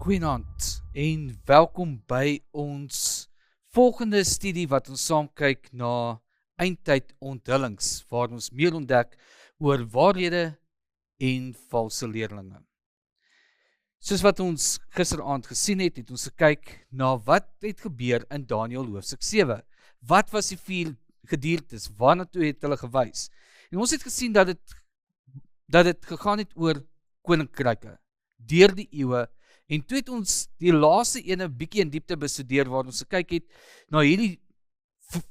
Goeienaand en welkom by ons volgende studie wat ons saam kyk na eindtyd onthullings, waar ons meer ontdek oor waarhede en valse leerlinge. Soos wat ons gisteraand gesien het, het ons gekyk na wat het gebeur in Daniël hoofstuk 7. Wat was die 4 gedeeltes, waarnaartoe het hulle gewys? En ons het gesien dat het gegaan het oor koninkryke, deur die eeue. En toe het ons die laaste ene bietjie in diepte bestudeer, waar ons gekyk het na hierdie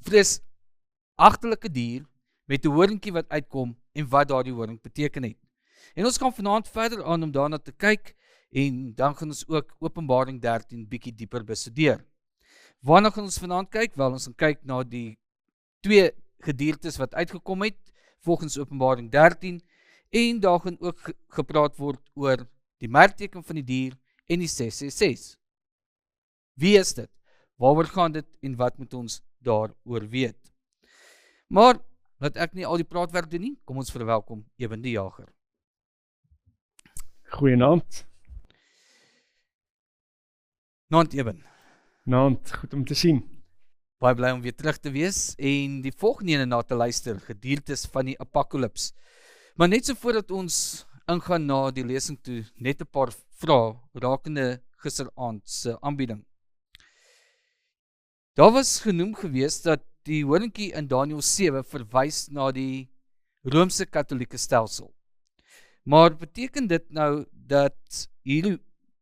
vreesagtelike dier met 'n horingkie wat uitkom en wat daardie horing beteken het. En ons gaan vanaand verder aan om daarna te kyk en dan gaan ons ook Openbaring 13 bietjie dieper bestudeer. Waarna gaan ons vanaand kyk? Wel, ons gaan kyk na die 2 gedeeltes wat uitgekom het volgens Openbaring 13 en daar gaan ook gepraat word oor die merkteken van die dier en die 666. Wie is dit? Waaroor gaan dit en wat moet ons daaroor weet? Maar, laat ek nie al die praatwerk doen nie, kom ons verwelkom Eben die Jager. Goeienaand. Naand Eben. Naand, goed om te sien. Baie bly om weer terug te wees en die volgende ene na te luister, gedeeltes van die Apocalypse. Maar net so voordat ons ingaan na die lesing toe, net 'n paar vrae rakende gisteraand se aanbieding. Daar was genoem gewees dat die horingkie in Daniël 7 verwys na die Romeinse Katolieke stelsel. Maar beteken dit nou dat hierdie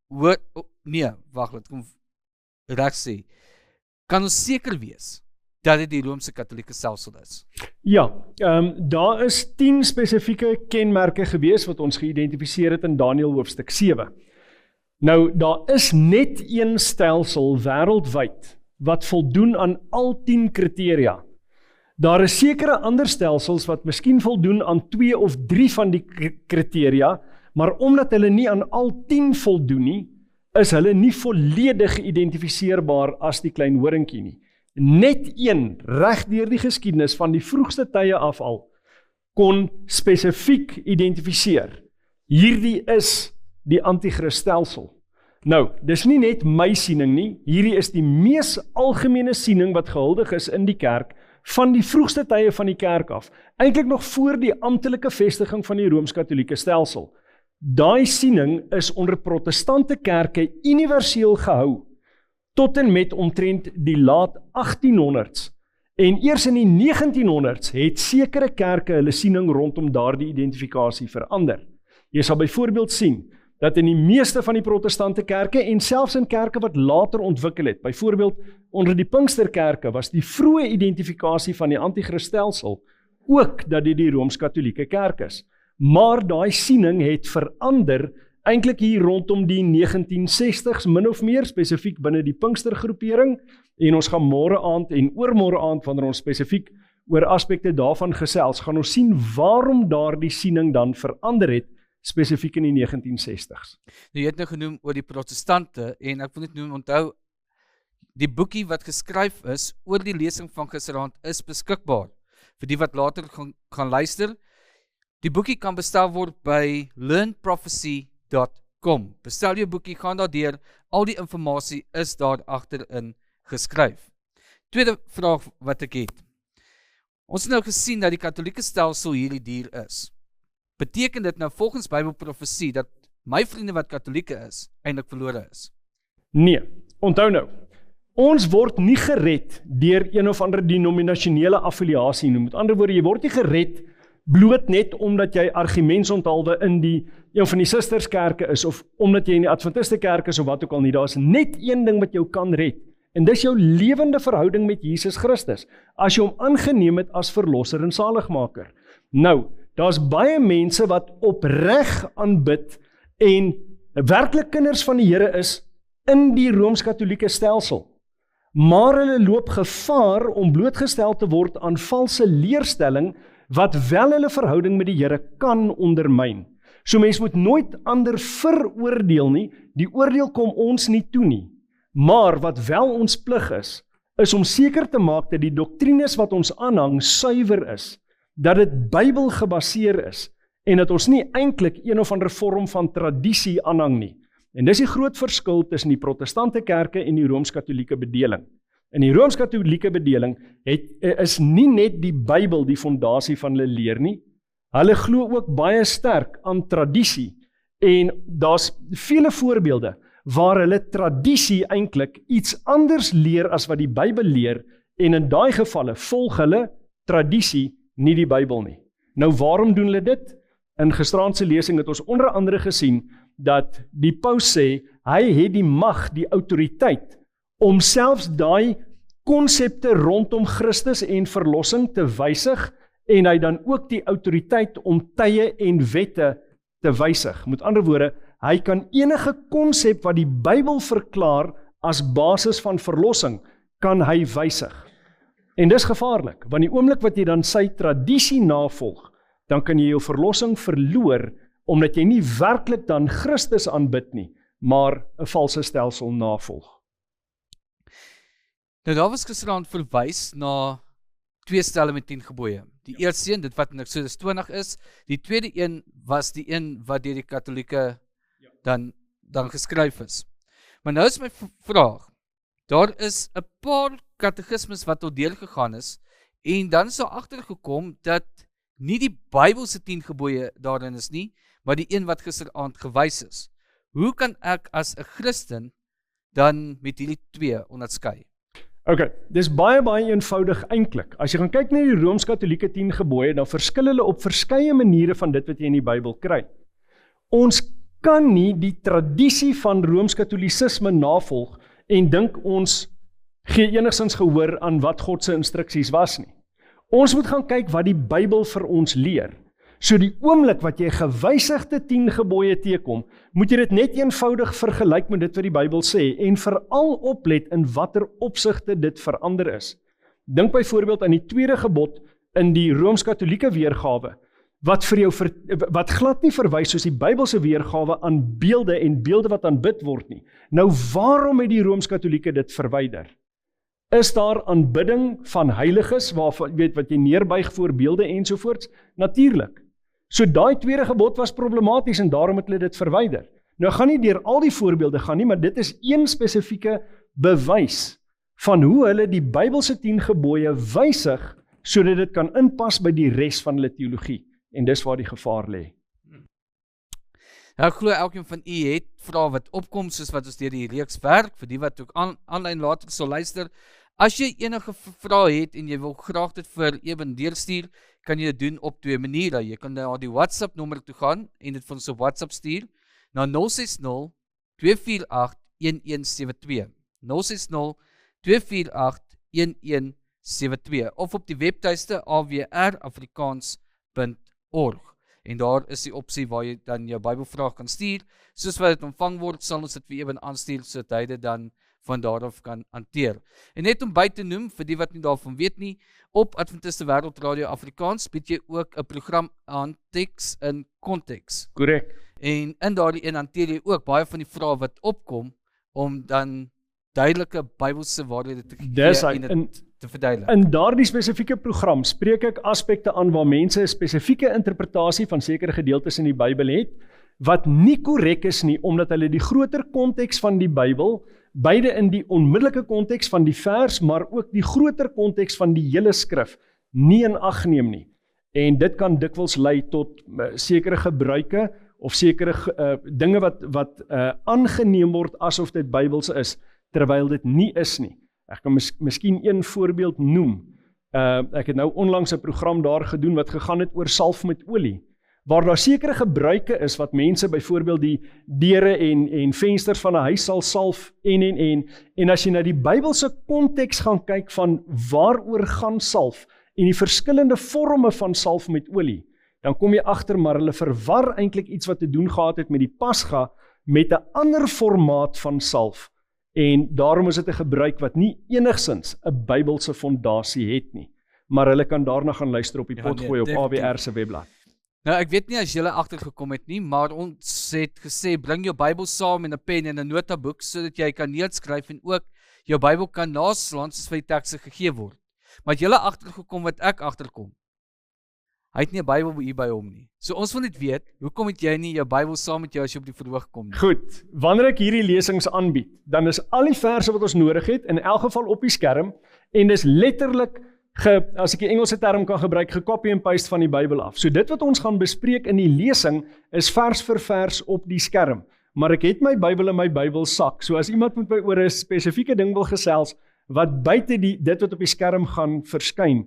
laat kom reg sê, kan ons seker wees dat dit die Romeinse Katolieke stelsel is? Ja, daar is 10 spesifieke kenmerke gewees wat ons geïdentifiseer het in Daniël hoofstuk 7. Nou, daar is net een stelsel wêreldwyd wat voldoen aan al 10 kriteria. Daar is sekere ander stelsels wat miskien voldoen aan 2 of 3 van die kriteria, maar omdat hulle nie aan al 10 voldoen nie, is hulle nie volledig geïdentifiseerbaar as die klein horingkie nie. Net een reg deur die geskiedenis van die vroegste tye af al kon spesifiek identifiseer. Hierdie is die antichrist stelsel. Nou, dis nie net my siening nie, hierdie is die mees algemene siening wat gehuldig is in die kerk van die vroegste tye van die kerk af, eintlik nog voor die amptelike vestiging van die Rooms-Katolieke stelsel. Daai siening is onder protestante kerke universeel gehou tot en met omtrent die laat 1800s. En eers in die 1900s het sekere kerke hulle siening rondom daardie identifikasie verander. Jy sal byvoorbeeld sien dat in die meeste van die protestante kerke en selfs in kerke wat later ontwikkel het, byvoorbeeld onder die Pinksterkerke was die vroeë identifikasie van die antichrist stelsel ook dat dit die Rooms-Katolieke kerk is. Maar daai siening het verander eintlik hier rondom die 1960s, min of meer, spesifiek binne die Pinkstergroepering, en ons gaan môre aand en oormôre aand, wanneer ons spesifiek oor aspekte daarvan gesels, gaan ons sien waarom daardie siening dan verander het, spesifiek in die 1960s. Nou, jy het nou genoem oor die protestante, en ek wil net noem, onthou, die boekie wat geskryf is, oor die lesing van gisteraand, is beskikbaar, vir die wat later gaan luister. Die boekie kan bestel word by learnprophecy.com. Bestel jou boekie, gaan daar deur, al die informasie is daar agterin geskryf. Tweede vraag wat ek het. Ons het nou gesien dat die Katolieke stelsel hierdie dier is. Beteken dit nou volgens Bybelprofesie dat my vriende wat Katolieke is, eintlik verlore is? Nee, onthou nou, ons word nie gered deur een of ander denominasionele affiliasie nie. Met ander woorde, jy word nie gered bloot net omdat jy argumentsonthaalwe in een van die sisterskerke is, of omdat jy in die Adventiste kerk is, of wat ook al nie. Daar is net een ding wat jou kan red, en dis jou lewende verhouding met Jesus Christus, as jy hom aangeneem het as verlosser en saligmaker. Nou, daar's baie mense wat opreg aanbid en werklik kinders van die Here is in die Rooms-Katolieke stelsel. Maar hulle loop gevaar om blootgestel te word aan valse leerstelling wat wel hulle verhouding met die Here kan ondermyn. So mens moet nooit ander veroordeel nie, die oordeel kom ons nie toe nie. Maar wat wel ons plig is om seker te maak dat die doktrines wat ons aanhang suiwer is, dat dit Bybel gebaseer is, en dat ons nie eintlik een of ander vorm van tradisie aanhang nie. En dis die groot verskil tussen die protestante kerke en die Rooms-Katolieke bedeling. In die Rooms-Katolieke bedeling is nie net die Bybel die fondasie van hulle leer nie. Hulle glo ook baie sterk aan tradisie en daar's vele voorbeelde waar hulle tradisie eintlik iets anders leer as wat die Bybel leer en in daai gevalle volg hulle tradisie nie die Bybel nie. Nou waarom doen hulle dit? In gisteraand se lesing het ons onder andere gesien dat die paus sê hy het die mag, die autoriteit om selfs daai konsepte rondom Christus en verlossing te wysig en hy dan ook die autoriteit om tye en wette te wysig. Met ander woorde, hy kan enige konsep wat die Bybel verklaar as basis van verlossing, kan hy wysig. En dis gevaarlik, want die oomblik wat jy dan sy tradisie navolg, dan kan jy jou verlossing verloor, omdat jy nie werklik dan Christus aanbid nie, maar 'n valse stelsel navolg. Nou daar was gisterand verwys na 2 stelle met 10 gebooie. Die eerste een, dit wat in Exodus 20 is, die tweede een was die een wat deur die Katolieke dan geskryf is. Maar nou is my vraag, daar is 'n paar katekismes wat tot deel gegaan is, en dan is daar agtergekom dat nie die Bybelse 10 gebooie daarin is nie, maar die een wat gisteraand gewys is. Hoe kan ek as 'n Christen dan met hierdie 2 onderskei? Ok, dis baie eenvoudig eintlik. As jy gaan kyk na die Rooms-Katolieke 10 gebooie, dan verskil hulle op verskeie maniere van dit wat jy in die Bybel kry. Ons kan nie die tradisie van Rooms-Katolicisme navolg en dink ons gee enigstens gehoor aan wat God se instruksies was nie. Ons moet gaan kyk wat die Bybel vir ons leer. So die oomblik wat jy gewysigde 10 gebooie teekom, moet jy dit net eenvoudig vergelyk met dit wat die Bybel sê en veral oplet in watter opsigte dit verander is. Dink byvoorbeeld aan die tweede gebod in die Rooms-Katolieke weergawe, wat glad nie verwys soos die Bybelse weergawe aan beelde en beelde wat aanbid word nie. Nou waarom het die Rooms-Katolieke dit verwyder? Is daar aanbidding van heiliges, wat jy neerbuig voor beelde ensovoorts? Natuurlik. So daai tweede gebod was problematies en daarom het hulle dit verwyder. Nou gaan nie deur al die voorbeelde gaan nie, maar dit is een spesifieke bewys van hoe hulle die Bybelse 10 gebooie wysig, sodat dit kan inpas by die res van hulle teologie. En dis waar die gevaar lê. Nou, ek glo elkeen van u het vrae wat opkom, soos wat ons deur die reeks werk, vir die wat ook aanlyn later sal luister. As jy enige vrae het en jy wil graag dit vir Eben deurstuur, kan jy dit doen op 2 maniere. Jy kan na die WhatsApp nommer toe gaan en dit vir ons op WhatsApp stuur na 060 248 1172. 060 248 1172 of op die webtuiste awrafrikaans.org. En daar is die opsie waar jy dan jou Bybelvraag kan stuur. Soos wat dit ontvang word, sal ons dit vir Eben aanstuur, sodat hy dit dan van daarof kan hanteer. En net om by te noem, vir die wat nie daarvan weet nie, op Adventiste Wêreld Radio Afrikaans bied jy ook 'n program aan Teks in Konteks. Korrek. En in daardie een hanteer jy ook baie van die vrae wat opkom, om dan duidelike Bybelse waarhede te gee en dit te verduidelik. In daardie spesifieke program spreek ek aspekte aan waar mense 'n spesifieke interpretasie van sekere gedeeltes in die Bybel het, wat nie korrek is nie, omdat hulle die groter konteks van die Bybel, beide in die onmiddellike konteks van die vers, maar ook die groter konteks van die hele skrif, nie in ag neem nie. En dit kan dikwels lei tot sekere gebruike, of sekere dinge wat aangeneem word asof dit Bybelse is, terwyl dit nie is nie. Ek kan miskien een voorbeeld noem. Ek het nou onlangs 'n program daar gedoen wat gegaan het oor salf met olie, waar daar sekere gebruike is wat mense byvoorbeeld die deure en vensters van 'n huis sal salf en as jy na die Bybelse konteks gaan kyk van waaroor gaan salf en die verskillende forme van salf met olie, dan kom jy agter maar hulle verwar eintlik iets wat te doen gehad het met die Pasga met 'n ander formaat van salf. En daarom is dit 'n gebruik wat nie enigsins 'n Bybelse fondasie het nie. Maar hulle kan daarna gaan luister op die potgooi op AWR se webblad. Nou, ek weet nie as julle agtergekom het nie, maar ons het gesê, bring jou Bybel saam en 'n pen en 'n notaboek, sodat jy kan neerskryf en ook jou Bybel kan naslaan soos vir die tekste gegee word. Maar het julle agtergekom wat ek agterkom? Hy het nie 'n Bybel hier by hom nie. So ons wil net weet, hoekom het jy nie jou Bybel saam met jou as jy op die verhoog kom nie? Goed, wanneer ek hierdie lesings aanbied, dan is al die verse wat ons nodig het, in elk geval op die skerm, en dis letterlik, as ek die Engelse term kan gebruik, gecopy en paste van die Bybel af. So dit wat ons gaan bespreek in die lesing, is vers vir vers op die skerm. Maar ek het my Bybel in my Bybelsak, so as iemand met my oor 'n spesifieke ding wil gesels, wat buite dit wat op die skerm gaan verskyn,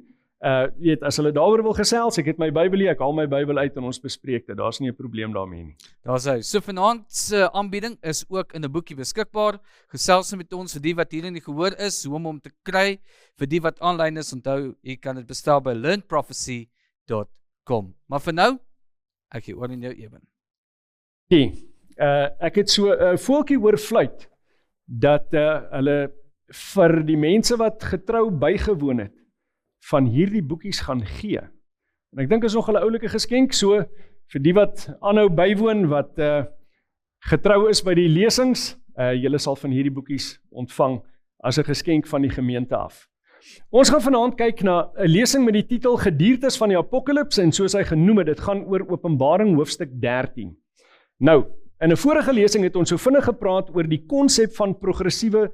as hulle daaroor wil gesels, ek het my Bybel hier, ek haal my Bybel uit en ons bespreek dit, daar's nie 'n probleem daarmee nie. Daar's hy. So vanaand se aanbieding is ook in 'n boekie beskikbaar. Gesels met ons vir die wat hier in die gehoor is, hoe om hom te kry, vir die wat aanlyn is, onthou, jy kan dit bestel by learnprophecy.com. Maar vir nou, ek gee oor in jou ewen. Ek het so 'n voeltjie oorvluit, dat hulle vir die mense wat getrou bygewoon het, van hierdie boekies gaan gee. En ek dink is nog 'n oulike geskenk, so vir die wat aanhou bywoon, wat getrou is by die lesings, julle sal van hierdie boekies ontvang as 'n geskenk van die gemeente af. Ons gaan vanaand kyk na 'n lesing met die titel Gediertes van die Apokalips, en soos hy genoem het, dit gaan oor Openbaring hoofstuk 13. Nou, in 'n vorige lesing het ons so vinnig gepraat oor die konsep van progressiewe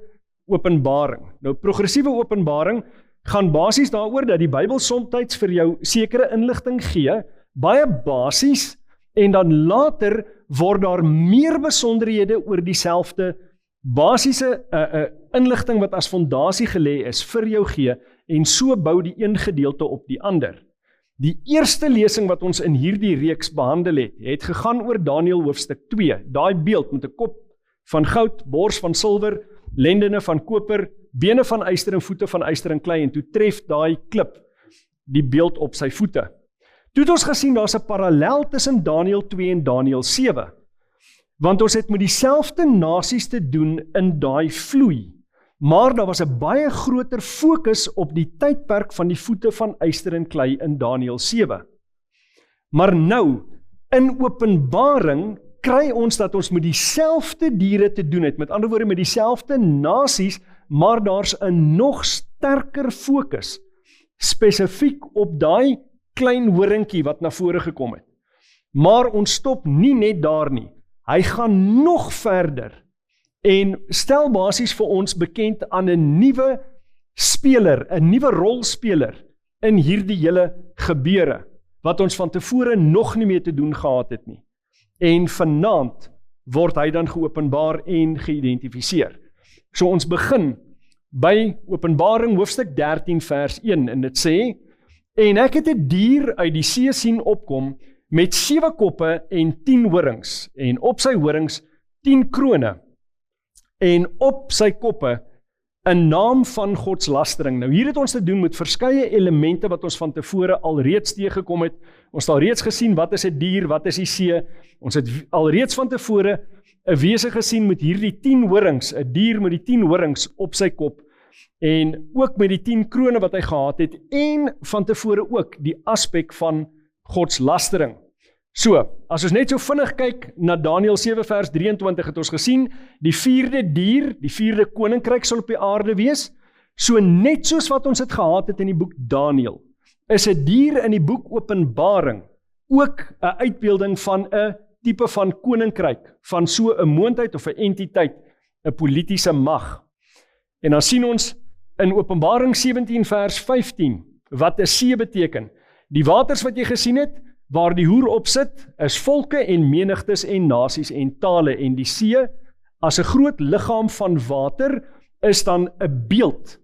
openbaring. Nou, progressiewe openbaring gaan basies daaroor dat die Bybel soms vir jou sekere inligting gee, baie basies, en dan later word daar meer besonderhede oor dieselfde basiese inligting wat as fondasie gelê is vir jou gee, en so bou die een gedeelte op die ander. Die eerste lesing wat ons in hierdie reeks behandel het gegaan oor Daniël hoofstuk 2, daai beeld met 'n kop van goud, bors van silwer, lendene van koper, bene van yster en voete van yster en klei, en toe tref daai klip die beeld op sy voete. Toe het ons gesien, daar's 'n parallel tussen Daniël 2 en Daniël 7, want ons het met dieselfde nasies te doen in daai vloei, maar daar was 'n baie groter fokus op die tydperk van die voete van yster en klei in Daniël 7. Maar nou, in Openbaring, kry ons dat ons met dieselfde diere te doen het, met ander woorde met dieselfde nasies, maar daar's 'n nog sterker fokus, spesifiek op daai klein horingkie wat na vore gekom het. Maar ons stop nie net daar nie, hy gaan nog verder, en stel basies vir ons bekend aan 'n nuwe speler, 'n nuwe rolspeler in hierdie hele gebeure, wat ons van tevore nog nie mee te doen gehad het nie. En vanaand word hy dan geopenbaar en geïdentifiseer. So ons begin by Openbaring hoofstuk 13 vers 1, en dit sê, en ek het 'n dier uit die see sien opkom, met 7 koppe en 10 horings, en op sy horings 10 krone, en op sy koppe 'n naam van godslastering. Nou hier het ons te doen met verskeie elemente wat ons van tevore alreeds teëgekom het. Ons het alreeds gesien wat is 'n dier, wat is die see. Ons het alreeds van tevore 'n wese gesien met hierdie 10 horings, 'n dier met die 10 horings op sy kop, en ook met die 10 krone wat hy gehad het, en van tevore ook die aspek van godslastering. So, as ons net so vinnig kyk na Daniël 7 vers 23, het ons gesien, die 4de dier, die 4de koninkryk sal op die aarde wees, so net soos wat ons het gehad het in die boek Daniël, is 'n dier in die boek Openbaring ook 'n uitbeelding van 'n tipe van koninkryk, van so 'n moondheid of 'n entiteit, 'n politieke mag. En dan sien ons in Openbaring 17 vers 15, wat 'n see beteken. Die waters wat jy gesien het, waar die hoer op sit, is volke en menigtes en nasies en tale, en die see, as 'n groot liggaam van water, is dan 'n beeld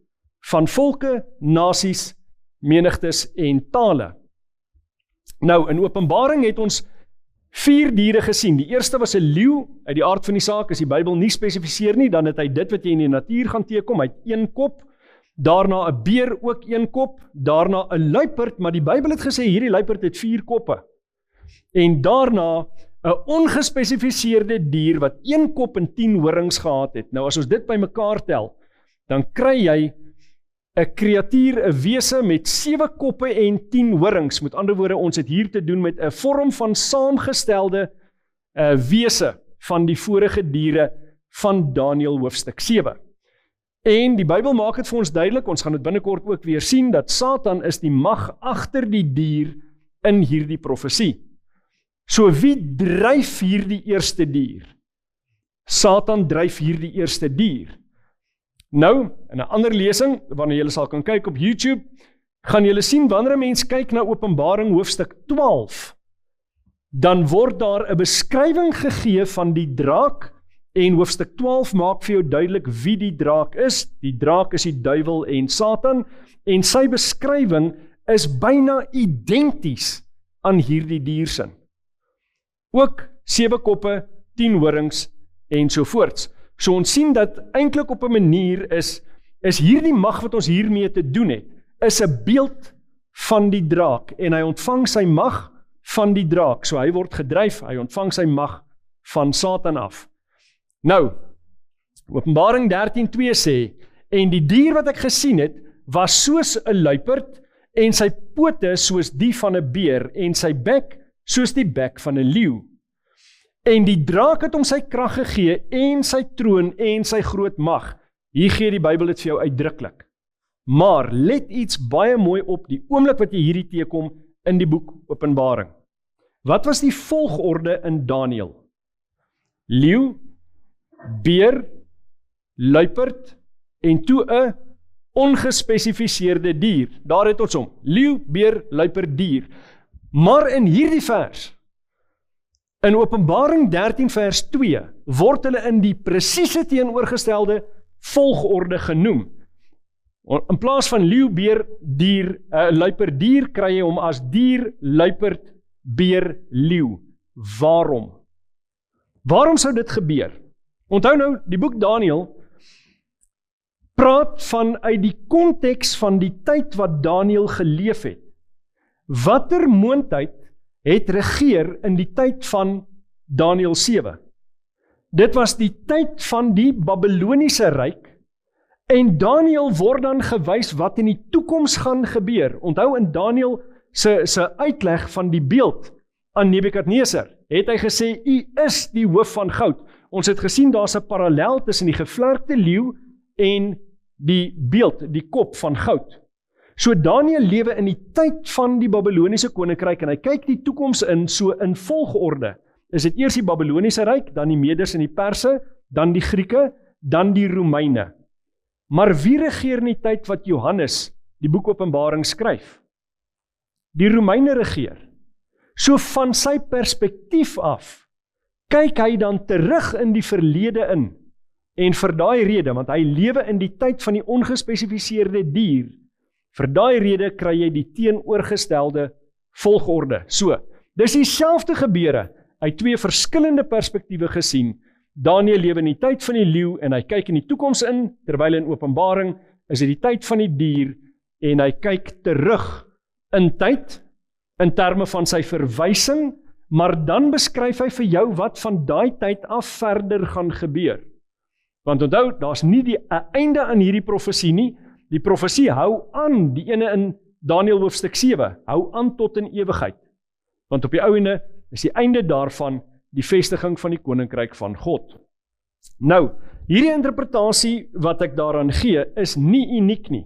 van volke, nasies, menigtes en tale. Nou, in Openbaring het ons 4 diere gesien. Die eerste was 'n leeu. Uit die aard van die saak, as die Bybel nie spesifiseer nie, dan het hy dit wat jy in die natuur gaan teekom, hy het 1 kop, daarna 'n beer, ook 1 kop, daarna 'n luiperd, maar die Bybel het gesê, hierdie luiperd het 4 koppe, en daarna 'n ongespesifiseerde dier, wat 1 kop en 10 horings gehad het. Nou, as ons dit by mekaar tel, dan kry jy 'n kreatuur, 'n wese met 7 koppe en 10 horings. Met ander woorde, ons het hier te doen met 'n vorm van saamgestelde wese van die vorige diere van Daniël hoofstuk 7. En die Bybel maak dit vir ons duidelik, ons gaan dit binnekort ook weer sien, dat Satan is die mag agter die dier in hierdie profesie. So wie dryf hierdie eerste dier? Satan dryf hierdie eerste dier. Nou, in 'n ander lesing, wanneer julle sal kan kyk op YouTube, gaan julle sien, wanneer 'n mens kyk na Openbaring hoofstuk 12, dan word daar 'n beskrywing gegee van die draak, en hoofstuk 12 maak vir jou duidelik wie die draak is. Die draak is die duiwel en Satan, en sy beskrywing is byna identies aan hierdie diersin. Ook 7 koppe, 10 horings en so voorts. So ons sien dat eintlik op 'n manier is hierdie mag wat ons hiermee te doen het, is 'n beeld van die draak, en hy ontvang sy mag van die draak. So hy word gedryf, hy ontvang sy mag van Satan af. Nou, Openbaring 13:2 sê, en die dier wat ek gesien het, was soos 'n luiperd, en sy pote soos die van 'n beer, en sy bek soos die bek van 'n leeu. En die draak het hom sy krag gegee, en sy troon, en sy groot mag. Hier gee die Bybel dit vir jou uitdruklik. Maar let iets baie mooi op die oomblik wat jy hierdie teekom in die boek Openbaring. Wat was die volgorde in Daniël? Leeu, beer, luiperd, en toe 'n ongespesifiseerde dier. Daar het ons hom. Leeu, beer, luiperd, dier. Maar in hierdie vers, in Openbaring 13 vers 2, word hulle in die presiese teenoorgestelde volgorde genoem. In plaas van leeu, beer, dier, luiperd, dier, kry jy hom as dier, luiperd, beer, leeu. Waarom? Waarom sou dit gebeur? Onthou nou, die boek Daniël praat vanuit die konteks van die tyd wat Daniël geleef het. Watter moondheid het regeer in die tyd van Daniël 7? Dit was die tyd van die Babyloniese ryk, en Daniël word dan gewys wat in die toekoms gaan gebeur. Onthou in Daniël se uitleg van die beeld aan Nebukadneser, het hy gesê, u is die hoof van goud. Ons het gesien, daar's 'n parallel tussen die gevlerkte leeu en die beeld, die kop van goud. So Daniël lewe in die tyd van die Babyloniese koninkryk, en hy kyk die toekoms in, so in volgorde. Is dit eers die Babyloniese ryk, dan die Medes en die Perse, dan die Grieke, dan die Romeine. Maar wie regeer in die tyd wat Johannes die boek Openbaring skryf? Die Romeine regeer. So van sy perspektief af, kyk hy dan terug in die verlede in, en vir daai rede, want hy lewe in die tyd van die ongespesifiseerde dier, vir daai rede kry jy die teenoorgestelde volgorde. So, dis dieselfde gebeure, uit 2 verskillende perspektiewe gesien. Daniël lewe in die tyd van die leeu, en hy kyk in die toekoms in, terwyl in Openbaring is dit die tyd van die dier, en hy kyk terug in tyd, in terme van sy verwysing, maar dan beskryf hy vir jou wat van daai tyd af verder gaan gebeur. Want onthou, daar's nie 'n einde aan hierdie profesie nie. Die profesie hou aan, die ene in Daniël hoofstuk 7, hou aan tot in ewigheid. Want op die ou ende is die einde daarvan die vestiging van die koninkryk van God. Nou, hierdie interpretasie wat ek daaraan gee, is nie uniek nie.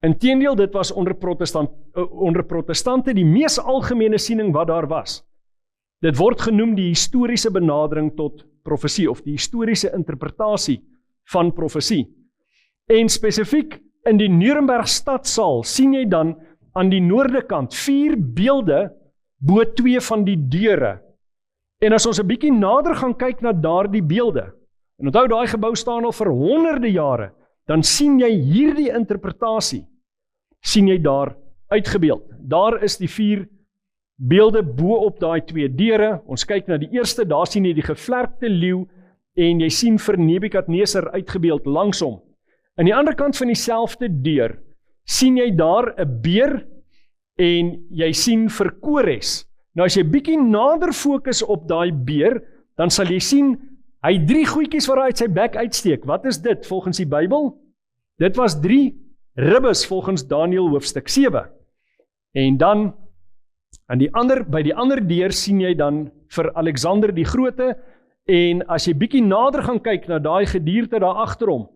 Inteendeel, dit was onder protestante die mees algemene siening wat daar was. Dit word genoem die historiese benadering tot profesie, of die historiese interpretasie van profesie. En spesifiek in die Nuremberg stadsaal sien jy dan aan die noordekant 4 beelde bo 2 van die deure. En as ons 'n bietjie nader gaan kyk na daardie beelde, en onthou daai gebou staan al vir honderde jare, dan sien jy hierdie interpretasie, sien jy daar uitgebeeld. Daar is die 4 beelde bo op daai 2 deure. Ons kyk na die eerste, daar sien jy die gevlerkte leeu, en jy sien vir Nebukadneser uitgebeeld langsom. Aan die ander kant van dieselfde deur, sien jy daar 'n beer, en jy sien vir Kores. Nou as jy bietjie nader fokus op daai beer, dan sal jy sien, hy 3 goedjies waar hy uit sy bek uitsteek. Wat is dit volgens die Bybel? Dit was 3 ribbes volgens Daniël hoofstuk 7. En dan, by die ander deur sien jy dan vir Alexander die Grote, en as jy bietjie nader gaan kyk na daai gedierte daar agter hom,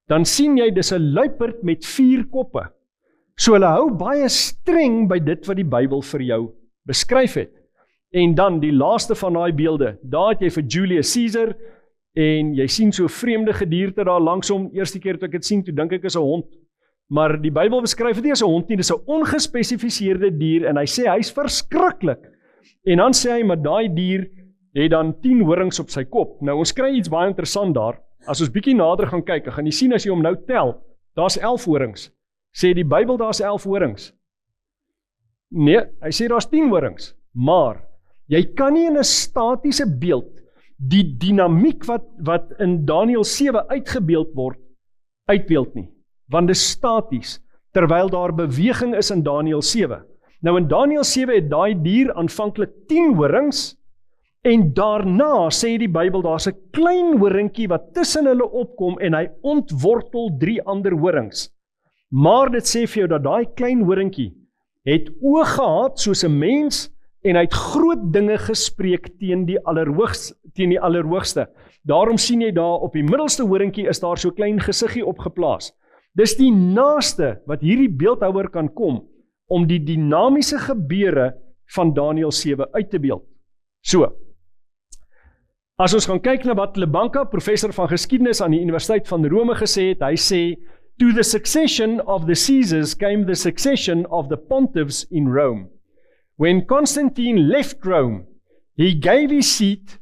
dan sien jy dis 'n luiperd met 4 koppe. So hulle hou baie streng by dit wat die Bybel vir jou beskryf het. En dan die laaste van daai beelde, daar het jy vir Julius Caesar, en jy sien so 'n vreemde gedierte daar langsom. Eerste keer toe ek dit sien, toe dink ek is 'n hond. Maar die Bybel beskryf dit nie as 'n hond nie, dis 'n ongespesifiseerde dier, en hy sê hy's verskriklik. En dan sê hy, maar daai dier het dan 10 horings op sy kop. Nou ons kry iets baie interessant daar. As ons bietjie nader gaan kyk, dan gaan jy sien as jy hom nou tel, daar's 11 horings. Sê die Bybel daar's 11 horings? Nee, hy sê daar's 10 horings. Maar jy kan nie in 'n statiese beeld die dinamiek wat in Daniël 7 uitgebeeld word, uitbeeld nie. Want dit is staties, terwyl daar beweging is in Daniël 7. Nou in Daniël 7 het daai dier aanvanklik 10 horings, en daarna sê die Bybel, daar's 'n klein horingkie wat tussen hulle opkom, en hy ontwortel 3 ander horings. Maar dit sê vir jou dat daai klein horingkie het oë gehad soos 'n mens, en hy het groot dinge gespreek teen die Allerhoogste. Daarom sien jy daar op die middelste horingkie is daar so klein gesiggie opgeplaas. Dis die naaste wat hierdie beeldhouer kan kom om die dinamiese gebeure van Daniël 7 uit te beeld. So, as ons gaan kyk na wat Lebanka, professor van geskiedenis aan die Universiteit van Rome gesê het, hy sê, to the succession of the Caesars came the succession of the pontiffs in Rome. When Constantine left Rome, he gave his seat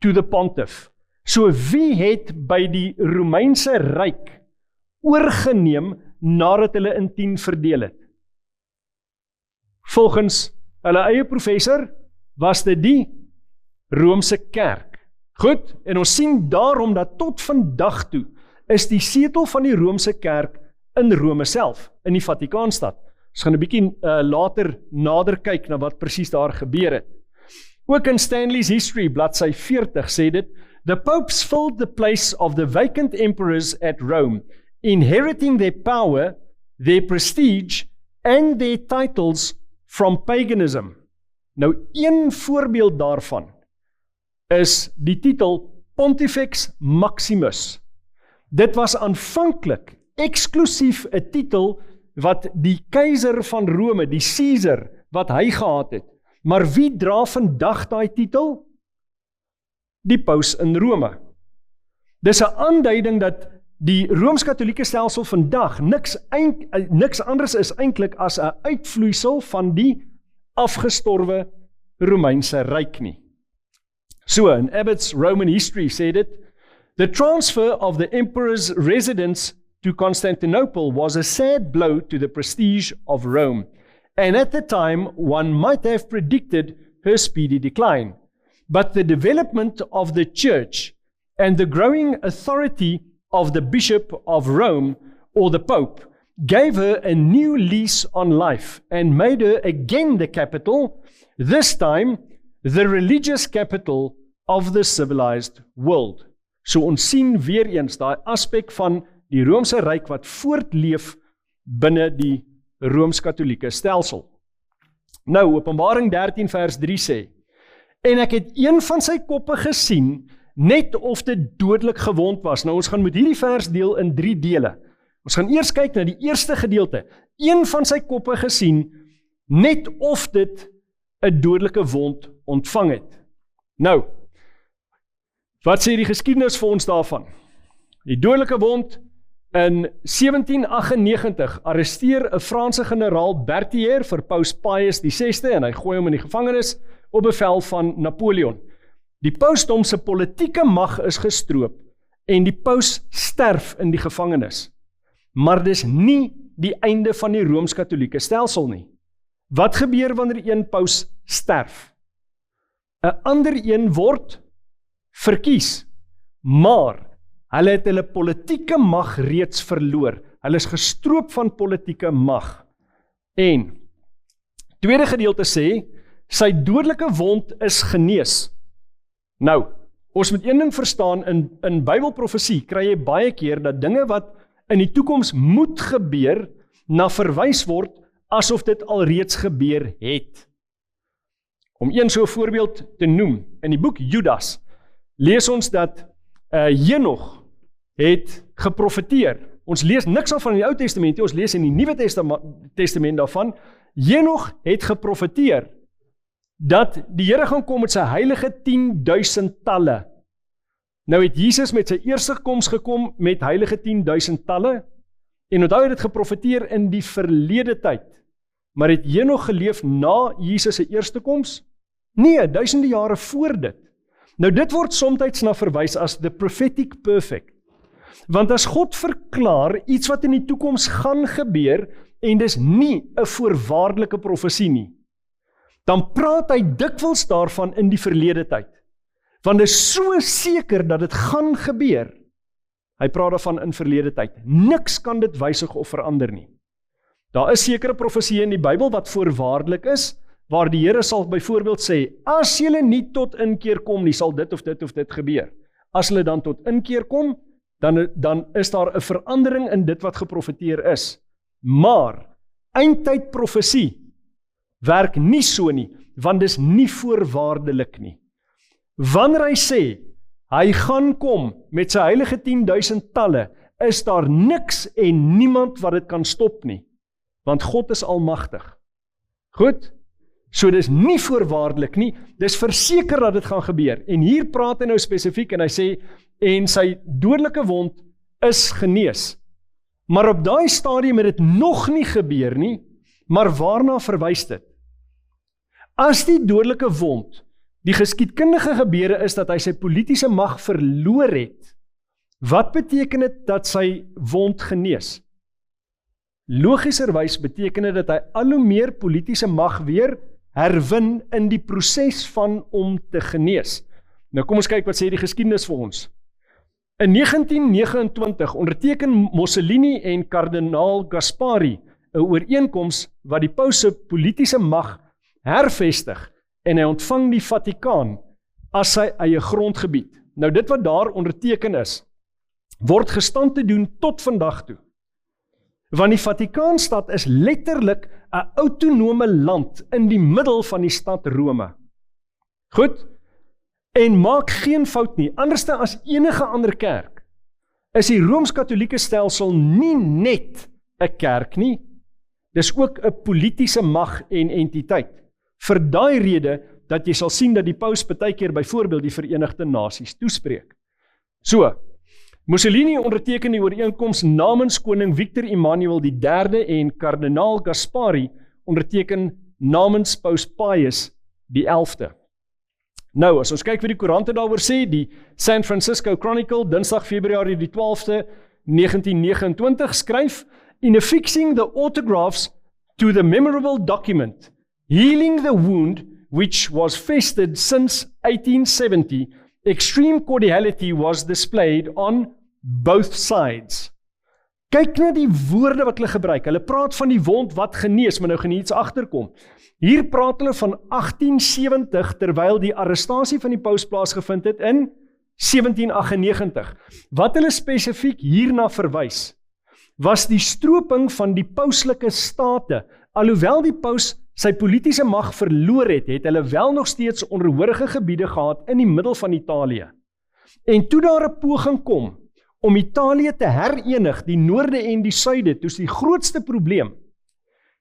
to the pontiff. So wie het by die Romeinse ryk oorgeneem nadat hulle in 10 verdeel het? Volgens hulle eie professor was dit die Romeinse kerk. Goed, en ons sien daarom dat tot vandag toe is die setel van die Romeinse kerk in Rome self, in die Vatikaanstad. Ons gaan 'n bietjie later nader kyk na wat presies daar gebeur het. Ook in Stanley's History, bladsy 40, sê dit, the popes filled the place of the vacant emperors at Rome, inheriting their power, their prestige, and their titles from paganism. Nou, een voorbeeld daarvan is die titel Pontifex Maximus. Dit was aanvanklik eksklusief 'n titel wat die keiser van Rome, die Caesar, wat hy gehad het. Maar wie dra vandag daai titel? Die paus in Rome. Dis 'n aanduiding dat die Rooms-Katolieke stelsel vandag niks anders is eintlik as 'n uitvloeisel van die afgestorwe Romeinse ryk nie. So, in Abbott's Roman History sê dit, the transfer of the emperor's residence to Constantinople was a sad blow to the prestige of Rome, and at the time one might have predicted her speedy decline. But the development of the church and the growing authority of the Bishop of Rome, or the Pope, gave her a new lease on life and made her again the capital, this time the religious capital of the civilized world. So ons sien weer eens daai aspek van die Romeinse ryk wat voortleef binne die Rooms-Katolieke stelsel. Nou, Openbaring 13 vers 3 sê, en ek het een van sy koppe gesien, net of dit dodelik gewond was. Nou, ons gaan met hierdie vers deel in 3 dele. Ons gaan eers kyk na die eerste gedeelte. Een van sy koppe gesien, net of dit 'n dodelike wond ontvang het. Nou, wat sê die geskiedenis vir ons daarvan? Die dodelike wond, in 1798 arresteer 'n Franse generaal Berthier vir Paus Pius VI en hy gooi hom in die gevangenis op bevel van Napoleon. Die pausdom se politieke mag is gestroop en die paus sterf in die gevangenis. Maar dis nie die einde van die Rooms-Katolieke stelsel nie. Wat gebeur wanneer een paus sterf? 'n ander een word verkies, maar hulle het hulle politieke mag reeds verloor. Hulle is gestroop van politieke mag. En tweede gedeelte sê, sy dodelike wond is genees. Nou, ons moet een ding verstaan, in Bybelprofesie kry jy baie keer dat dinge wat in die toekoms moet gebeur, na verwys word asof dit alreeds gebeur het. Om een so 'n voorbeeld te noem, in die boek Judas lees ons dat Henog het geprofeteer Ons lees niks af van in die Ou Testament, ons lees in die Nuwe Testament daarvan. Henog het geprofeteer dat die Here gaan kom met sy heilige 10.000 talle. Nou het Jesus met sy eerste koms gekom met heilige 10.000 talle, en onthou het dit geprofeteer in die verlede tyd. Maar het Henog geleef na Jesus se eerste koms? Nee, duisende jare voor dit. Nou dit word soms na verwys as the prophetic perfect. Want as God verklaar iets wat in die toekoms gaan gebeur, en dis nie 'n voorwaardelike profesie nie, dan praat hy dikwels daarvan in die verlede tyd. Want dit is so seker dat dit gaan gebeur. Hy praat daarvan in verlede tyd. Niks kan dit wysig of verander nie. Daar is sekere profesieë in die Bybel wat voorwaardelik is, waar die Here sal byvoorbeeld sê, as julle nie tot inkeer kom nie, sal dit of dit gebeur. As hulle dan tot inkeer kom, dan is daar 'n verandering in dit wat geprofeteer is. Maar eindtyd profesie werk nie so nie, want dis nie voorwaardelik nie. Wanneer hy sê, hy gaan kom met sy heilige 10.000 talle, is daar niks en niemand wat dit kan stop nie, want God is almagtig. Goed? So dis nie voorwaardelik nie, dis verseker dat dit gaan gebeur. En hier praat hy nou spesifiek en hy sê, en sy dodelike wond is genees. Maar op daai stadium het dit nog nie gebeur nie, maar waarna verwys dit? As die dodelike wond die geskiedkundige gebeure is dat hy sy politieke mag verloor het, wat beteken dit dat sy wond genees? Logischerwys beteken dit dat hy al hoe meer politieke mag weer herwin in die proses van om te genees. Nou kom ons kyk wat sê die geskiedenis vir ons. In 1929 onderteken Mussolini en kardinaal Gaspari 'n ooreenkoms wat die paus se politieke mag hervestig en hy ontvang die Vatikaan as sy eie grondgebied. Nou dit wat daar onderteken is, word gestand te doen tot vandag toe. Want die Vatikaanstad is letterlik 'n autonome land in die middel van die stad Rome. Goed? En maak geen fout nie, anderste as enige ander kerk, is die Rooms-Katolieke stelsel nie net 'n kerk nie, dis ook 'n politieke mag en entiteit. Vir daai rede dat jy sal sien dat die paus partykeer byvoorbeeld die Verenigde Nasies toespreek. So, Mussolini onderteken die ooreenkoms namens koning Victor Emmanuel III en kardinaal Gaspari onderteken namens paus Pius die 11de. Nou, as ons kyk wat die koerante daaroor sê, die San Francisco Chronicle, Dinsdag Februarie die 12de, 1929 skryf, in affixing the autographs to the memorable document, healing the wound which was festered since 1870, extreme cordiality was displayed on both sides. Kyk na die woorde wat hulle gebruik. Hulle praat van die wond wat genees, maar nou gaan iets agterkom. Hier praat hulle van 1870, terwyl die arrestasie van die paus plaasgevind het in 1798. Wat hulle spesifiek hierna verwys, was die stroping van die pauslike state. Alhoewel die paus sy politieke mag verloor het, het hulle wel nog steeds onderhorige gebiede gehad in die middel van Italië. En toe daar 'n poging kom om Italië te herenig, die noorde en die suide, toes die grootste probleem.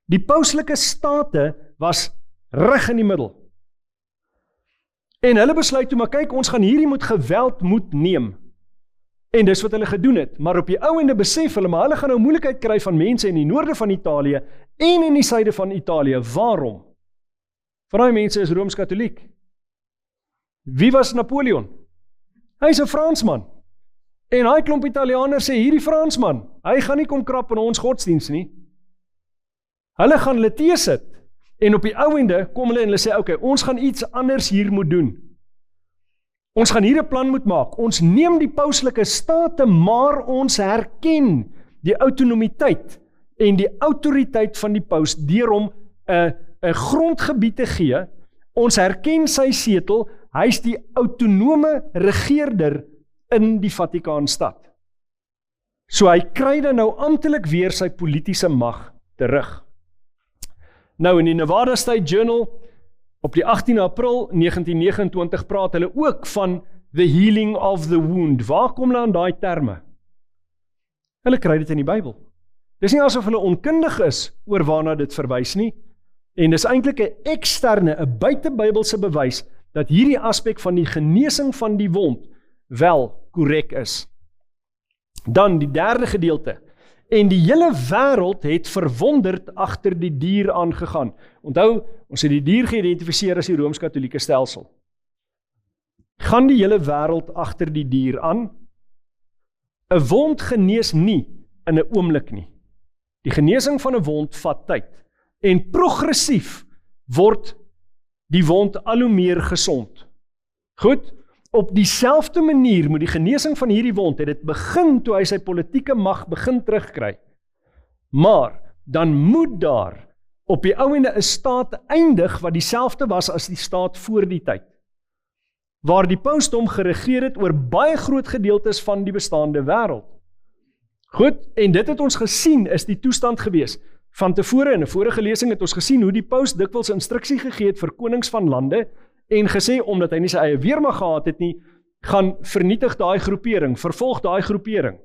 Die pauslike state was reg in die middel. En hulle besluit toe, maar kyk, ons gaan hierdie met geweld moet neem. En dis wat hulle gedoen het, maar op die ou ende besef hulle, maar hulle gaan nou moeilikheid kry van mense in die noorde van Italië en in die suide van Italië. Waarom? Van die mense is Rooms-Katoliek. Wie was Napoleon? Hy is 'n Fransman. En hy klomp Italianers sê, hierdie Fransman, hy gaan nie kom krap in ons godsdiens nie. Hulle gaan hulle teesit, en op die ou ende kom hulle en hulle sê, okay, ons gaan iets anders hier moet doen. Ons gaan hier 'n plan moet maak. Ons neem die pauslike state, maar ons herken die autonomiteit en die autoriteit van die paus deur hom 'n grondgebied te gee. Ons herken sy setel, hy is die autonome regeerder in die Vatikaanstad. So hy kry dan nou amptelik weer sy politieke mag terug. Nou in die Nevada State Journal op die 18 April 1929 praat hulle ook van the healing of the wound. Waar kom hulle aan daai terme? Hulle kry dit in die Bybel. Dis nie asof hulle onkundig is oor waarna dit verwys nie, en dis eintlik 'n eksterne, 'n buitebybelse bewys, dat hierdie aspek van die genesing van die wond wel korrek is. Dan die derde gedeelte, en die hele wêreld het verwonderd agter die dier aangegaan. Onthou, ons het die dier geïdentifiseer as die Rooms-Katolieke stelsel. Gaan die hele wêreld agter die dier aan? 'n Wond genees nie in 'n oomblik nie. Die genesing van 'n wond vat tyd. En progressief word die wond al hoe meer gesond. Goed, op dieselfde manier moet die genesing van hierdie wond, het dit begin toe hy sy politieke mag begin terugkry. Maar, dan moet daar op die ouende 'n staat eindig wat dieselfde was as die staat voor die tyd, waar die pausdom geregeer het oor baie groot gedeeltes van die bestaande wêreld. Goed, en dit het ons gesien is die toestand gewees. Van tevore in 'n vorige lesing het ons gesien hoe die paus dikwels instruksie gegee het vir konings van lande en gesê, omdat hy nie sy eie weermag gehad het nie, gaan vernietig daai groepering, vervolg daai groepering.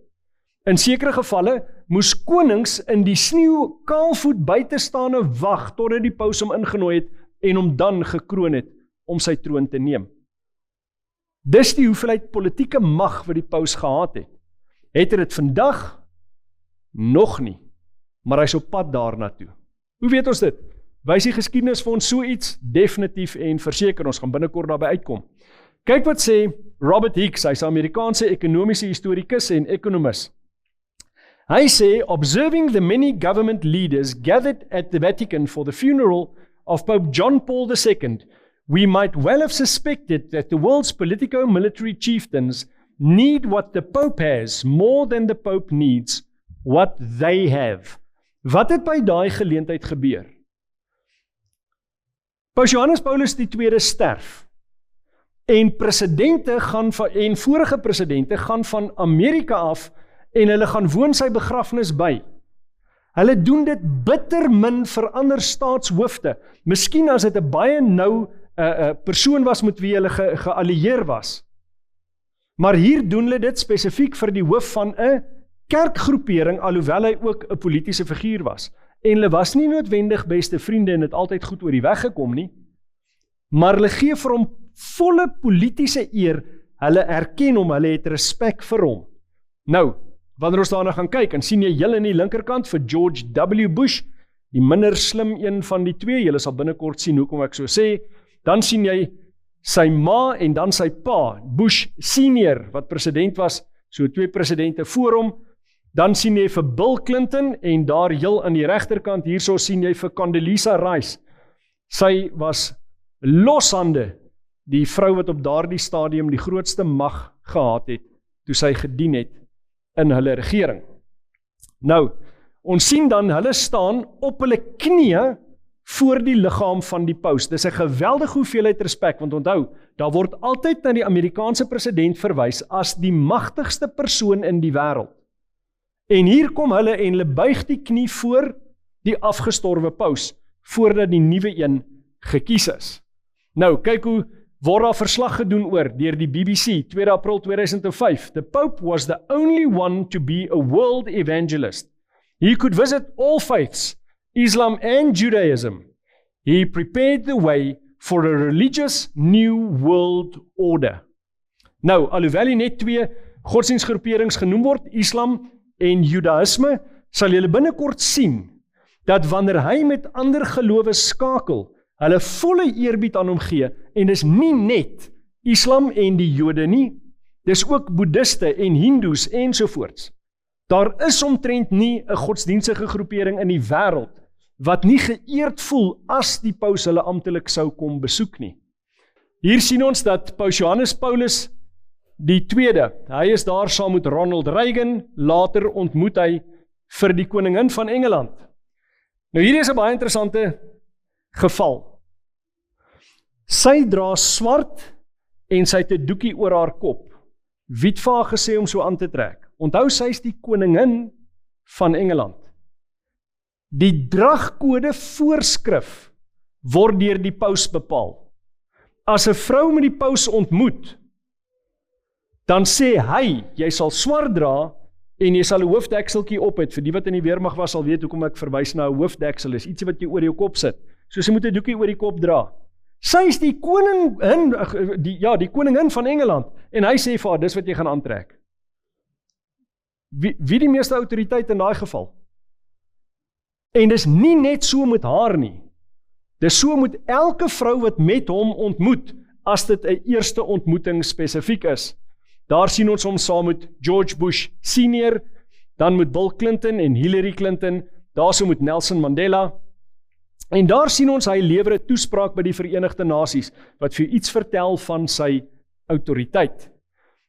In sekere gevalle moes konings in die sneeu kaalvoet buite staan en wag totdat die paus hom ingenooi het en hom dan gekroon het om sy troon te neem. Dis die hoeveelheid politieke mag wat die paus gehad het. Het hy dit vandag? Nog nie. Maar hy is op pad daarna toe. Hoe weet ons dit? Wys die geskiedenis vir ons so iets? Definitief en verseker, ons gaan binnekort daarby uitkom. Kyk wat sê Robert Hicks, hy is 'n Amerikaanse ekonomiese historikus en ekonomus. Hy sê, observing the many government leaders gathered at the Vatican for the funeral of Pope John Paul II, we might well have suspected that the world's politico-military chieftains need what the Pope has more than the Pope needs what they have. Wat het by daai geleentheid gebeur? Paus Johannes Paulus II sterf, en vorige presidente gaan van Amerika af, en hulle gaan woon sy begrafnis by. Hulle doen dit bitter min vir ander staatshoofde, miskien as dit 'n baie nou persoon was met wie hulle geallieer was. Maar hier doen hulle dit spesifiek vir die hoof van 'n kerkgroepering, alhoewel hy ook 'n politieke figuur was. En hulle was nie noodwendig beste vriende en het altyd goed oor die weg gekom nie, maar hulle gee vir hom volle politieke eer, hulle erken hom, hulle het respek vir hom. Nou, wanneer ons daarna gaan kyk, en sien jy heel in die linkerkant vir George W. Bush, die minder slim een van die twee, julle sal binnekort sien hoekom ek so sê, dan sien jy sy ma en dan sy pa, Bush senior, wat president was, so 2 presidente voor hom. Dan sien jy vir Bill Clinton, en daar heel aan die regterkant, hierso sien jy vir Condoleezza Rice. Sy was loshande die vrou wat op daardie stadium die grootste mag gehad het, toe sy gedien het in hulle regering. Nou, ons sien dan, hulle staan op hulle knieë voor die liggaam van die paus. Dis 'n geweldige hoeveelheid respek, want onthou, daar word altyd na die Amerikaanse president verwys as die magtigste persoon in die wêreld. En hier kom hulle en hulle buig die knie voor die afgestorwe paus, voordat die nuwe een gekies is. Nou, kyk hoe word daar verslag gedoen oor, deur die BBC, 2 April 2005. The Pope was the only one to be a world evangelist. He could visit all faiths, Islam and Judaism. He prepared the way for a religious new world order. Nou, alhoewel hy net 2 godsdienstgroeperings genoem word, Islam en Judaïsme, sal julle binnekort sien, dat wanneer hy met ander gelowe skakel, hulle volle eerbied aan hom gee, en dis nie net Islam en die Jode nie, dis ook Boeddhiste en Hindoes ensovoorts. Daar is omtrent nie 'n godsdienstige groepering in die wêreld, wat nie geëerd voel as die paus hulle amptelik sou kom besoek nie. Hier sien ons dat Paus Johannes Paulus die tweede, hy is daar saam met Ronald Reagan, later ontmoet hy vir die koningin van Engeland. Nou hier is 'n baie interessante geval. Sy dra swart en sy het 'n doekie oor haar kop. Wie het vir haar gesê om so aan te trek? Onthou, sy is die koningin van Engeland. Die dragkode voorskrif word deur die paus bepaal. As 'n vrou met die paus ontmoet, dan sê hy, jy sal swart dra en jy sal 'n hoofdekseltjie op het, vir die wat in die weermag was sal weet hoekom ek verwys na 'n hoofdeksel, is ietsie wat jy oor jou kop sit, soos jy moet 'n doekie oor die kop dra. Sy is die koningin, die koningin van Engeland, en hy sê vir haar, dis wat jy gaan aantrek. Wie die meeste autoriteit in daai geval? En dis nie net so met haar nie, dis so met elke vrou wat met hom ontmoet, as dit 'n eerste ontmoeting spesifiek is. Daar sien ons hom saam met George Bush Senior, dan met Bill Clinton en Hillary Clinton, daarso met Nelson Mandela, en daar sien ons hy lewer 'n toespraak by die Verenigde Nasies, wat vir iets vertel van sy autoriteit.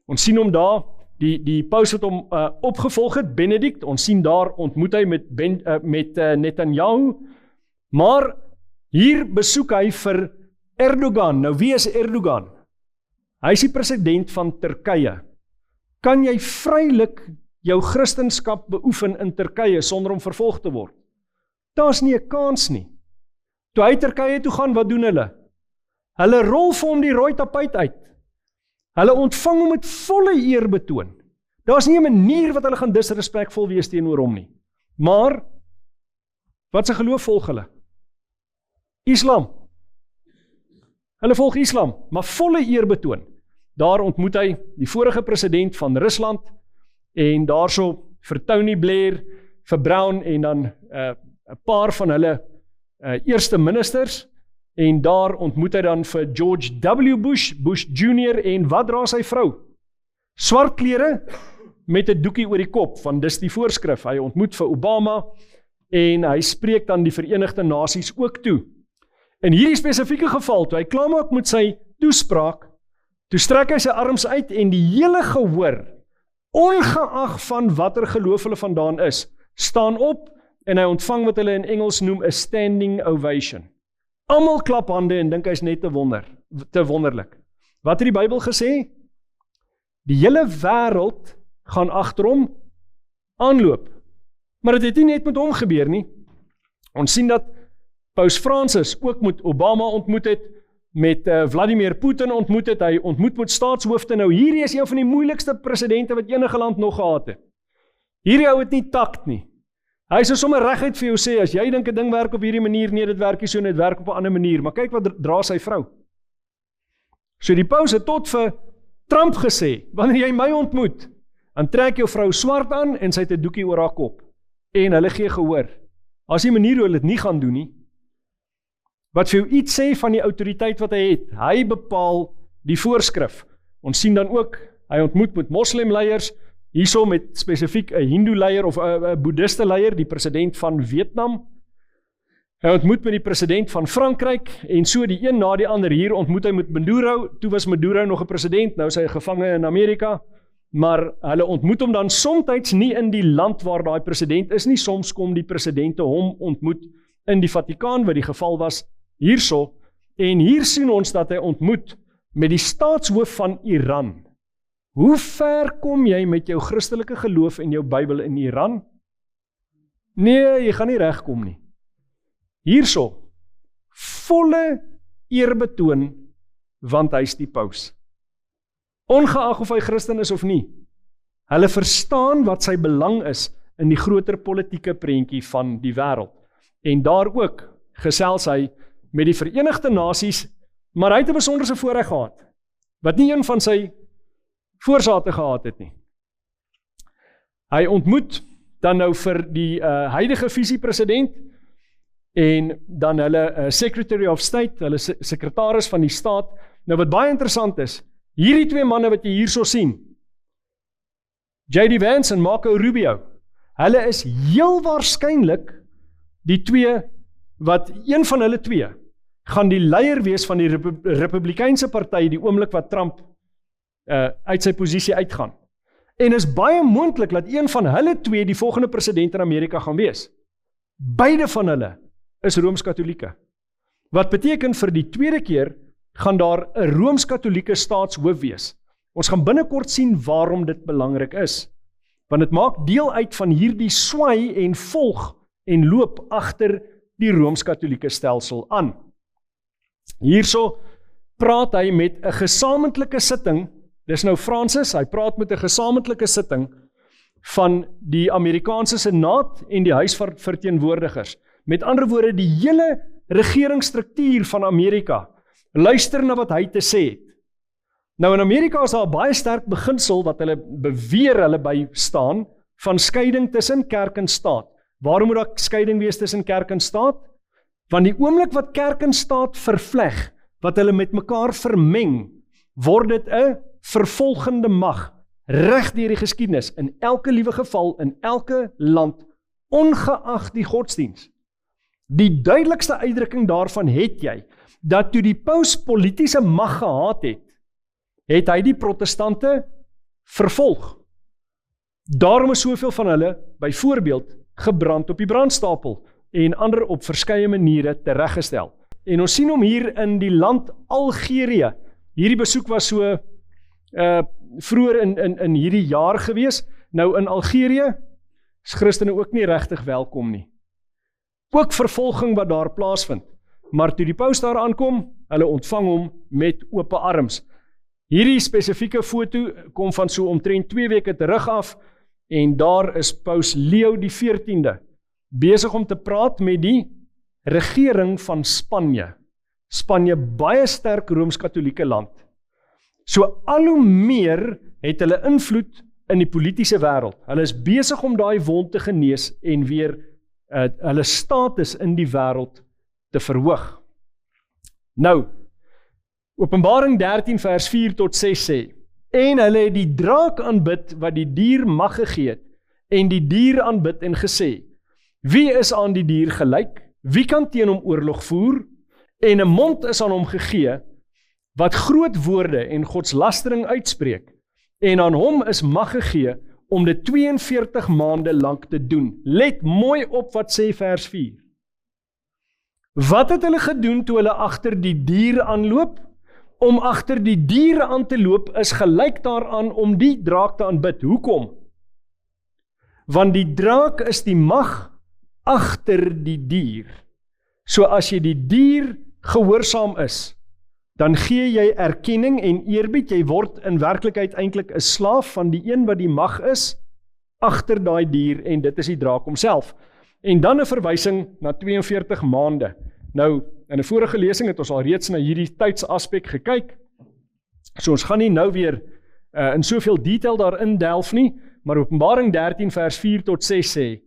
Ons sien hom daar, die paus wat hom opgevolg het, Benedict, ons sien daar ontmoet hy met Netanyahu, maar hier besoek hy vir Erdogan. Nou wie is Erdogan? Hy is die president van Turkye. Kan jy vrylik jou Christenskap beoefen in Turkye sonder om vervolg te word? Daar's nie 'n kans nie. Toe hy Turkye toe gaan, wat doen hulle? Hulle rol vir hom die rooi tapuit uit. Hulle ontvang hom met volle eerbetoon. Daar's nie 'n manier wat hulle gaan disrespekvol wees teenoor hom nie. Maar, wat se geloof volg hulle? Islam. Hulle volg Islam, maar volle eerbetoon. Daar ontmoet hy die vorige president van Rusland, en daarso vir Tony Blair, vir Brown, en dan 'n paar van hulle eerste ministers, en daar ontmoet hy dan vir George W. Bush, Bush Jr., en wat dra sy vrou? Swart klere, met 'n doekie oor die kop, want dis die voorskrif. Hy ontmoet vir Obama, en hy spreek dan die Verenigde Nasies ook toe. In hierdie spesifieke geval, toe hy klaarmaak met sy toespraak, toe strek hy sy arms uit, en die hele gehoor, ongeag van watter geloof hulle vandaan is, staan op, en hy ontvang wat hulle in Engels noem 'n standing ovation. Almal klap hande en dink hy's net te wonderlik. Wat het die Bybel gesê? Die hele wêreld gaan agter hom aanloop. Maar dit het nie net met hom gebeur nie. Ons sien dat Paus Francis ook met Obama ontmoet het, met Vladimir Putin ontmoet het, hy ontmoet met staatshoofde. Nou hierdie is een van die moeilikste presidente wat enige land nog gehad het. Hierdie ou het nie takt nie. Hy sou sommer reguit vir jou sê, as jy dink 'n ding werk op hierdie manier, nee, dit werk nie so, dit werk op 'n ander manier, maar kyk wat dra sy vrou. So die paus het tot vir Trump gesê, wanneer jy my ontmoet, dan trek jou vrou swart aan, en sy het 'n doekie oor haar kop, en hulle gee gehoor. As die manier hoe hulle dit nie gaan doen nie, wat vir jou iets sê van die autoriteit wat hy het, hy bepaal die voorskrif. Ons sien dan ook, hy ontmoet met moslimleiers, hierso met spesifiek 'n hindoe leier of 'n boeddhiste leier, die president van Vietnam. Hy ontmoet met die president van Frankryk, en so die een na die ander. Hier ontmoet hy met Maduro, toe was Maduro nog 'n president, nou is hy 'n gevange in Amerika, maar hulle ontmoet hom dan soms nie in die land waar daai president is nie, soms kom die presidente hom ontmoet in die Vatikaan, wat die geval was hierso, en hier sien ons dat hy ontmoet met die staatshoof van Iran. Hoe ver kom jy met jou Christelike geloof en jou Bybel in Iran? Nee, jy gaan nie regkom nie. Hierso, volle eerbetoon, want hy is die paus. Ongeag of hy Christen is of nie, hulle verstaan wat sy belang is in die groter politieke prentjie van die wêreld. En daar ook gesels hy met die Verenigde Nasies, maar hy het 'n besonderse voorreg gehad, wat nie een van sy voorsate gehad het nie. Hy ontmoet dan nou vir die huidige visiepresident, en dan hulle Secretary of State, hulle sekretaris van die staat. Nou wat baie interessant is, hierdie twee manne wat jy hierso sien, J.D. Vance en Marco Rubio, hulle is heel waarskynlik die twee, wat een van hulle twee, gaan die leier wees van die Republikeinse party, die oomblik wat Trump uit sy posisie uitgaan. En is baie moontlik dat een van hulle twee die volgende president in Amerika gaan wees. Beide van hulle is Rooms-Katholieke. Wat beteken vir die tweede keer, gaan daar 'n Rooms-Katholieke staatshoof wees. Ons gaan binnekort sien waarom dit belangrik is. Want dit maak deel uit van hierdie swaai en volg en loop agter die Rooms-Katholieke stelsel aan. Hierso praat hy met 'n gesamentlike sitting, dis nou Francis, hy praat met 'n gesamentlike sitting van die Amerikaanse Senaat en die Huis van Verteenwoordigers. Met ander woorde, die hele regeringsstruktuur van Amerika, luister na wat hy te sê het. Nou in Amerika is daar 'n baie sterk beginsel wat hulle beweer hulle by staan, van skeiding tussen kerk en staat. Waarom moet daar skeiding wees tussen kerk en staat? Want die oomblik wat kerk en staat vervleg, wat hulle met mekaar vermeng, word dit 'n vervolgende mag, reg deur die geskiedenis, in elke liewe geval, in elke land, ongeag die godsdiens. Die duidelikste uitdrukking daarvan het jy, dat toe die paus politiese mag gehad het hy die protestante vervolg. Daarom is soveel van hulle, byvoorbeeld, gebrand op die brandstapel en ander op verskeie maniere tereggestel. En ons sien hom hier in die land Algerië. Hierdie besoek was so vroeër in hierdie jaar gewees. Nou in Algerië is Christene ook nie regtig welkom nie. Ook vervolging wat daar plaasvind. Maar toe die paus daar aankom, hulle ontvang hom met ope arms. Hierdie spesifieke foto kom van so omtrent 2 weke terug af, en daar is paus Leo die 14de besig om te praat met die regering van Spanje. Spanje, baie sterk Rooms-Katolieke land. So al hoe meer het hulle invloed in die politiese wêreld. Hulle is besig om daai wond te genees en weer hulle status in die wêreld te verhoog. Nou, Openbaring 13 vers 4 tot 6 sê, en hulle het die draak aanbid wat die dier mag gegee het, en die dier aanbid en gesê, wie is aan die dier gelyk? Wie kan teen hom oorlog voer? En 'n mond is aan hom gegee, wat groot woorde en godslastering uitspreek, en aan hom is mag gegee om dit 42 maande lank te doen. Let mooi op wat sê vers 4. Wat het hulle gedoen toe hulle agter die dier aanloop? Om agter die diere aan te loop is gelyk daaraan om die draak te aanbid. Hoekom? Want die draak is die mag agter die dier. So as jy die dier gehoorsaam is, dan gee jy erkenning en eerbied, jy word in werklikheid eintlik 'n slaaf van die een wat die mag is, agter daai dier, en dit is die draak homself. En dan 'n verwysing na 42 maande. Nou, in 'n vorige lesing het ons al reeds na hierdie tydsaspek gekyk, so ons gaan nie nou weer in soveel detail daarin delf nie, maar Openbaring 13 vers 4 tot 6 sê,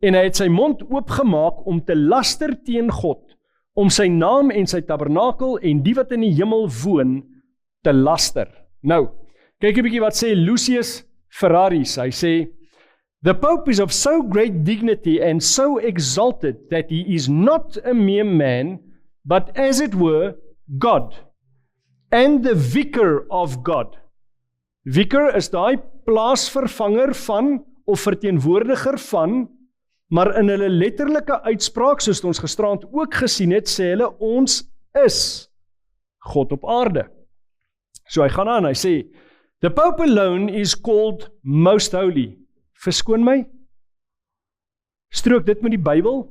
en hy het sy mond oopgemaak om te laster teen God, om sy naam en sy tabernakel en die wat in die hemel woon, te laster. Nou, kyk 'n bietjie wat sê Lucius Ferraris, hy sê, the Pope is of so great dignity and so exalted that he is not a mere man, but as it were, God, and the vicar of God. Vicar is daai plaasvervanger van, of verteenwoordiger van, maar in hulle letterlike uitspraak, soos ons gisteraand ook gesien het, sê hulle, ons is God op aarde. So hy gaan aan, hy sê, the Pope alone is called most holy. Verskoon my, strook dit met die Bybel.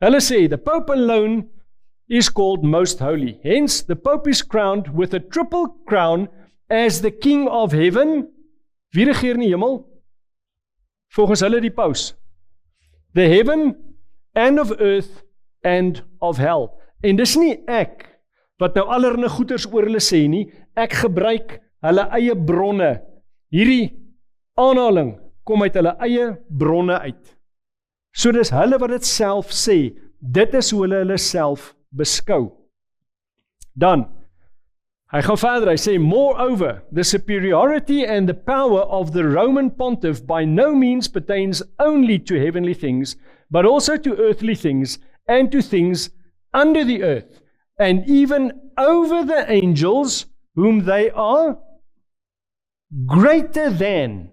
Hulle sê, the Pope alone is called most holy. Hence, the Pope is crowned with a triple crown as the King of heaven. Wie regeer in die hemel? Volgens hulle die paus. The heaven and of earth and of hell. En dis nie ek, wat nou allerlei goeters oor hulle sê nie, ek gebruik hulle eie bronne. Hierdie aanhaling kom uit hulle eie bronne uit. So dis hulle wat dit self sê, dit is hoe hulle self beskou. Dan, hy gaan verder, hy sê, moreover, the superiority and the power of the Roman pontiff by no means pertains only to heavenly things, but also to earthly things, and to things under the earth, and even over the angels, whom they are greater than.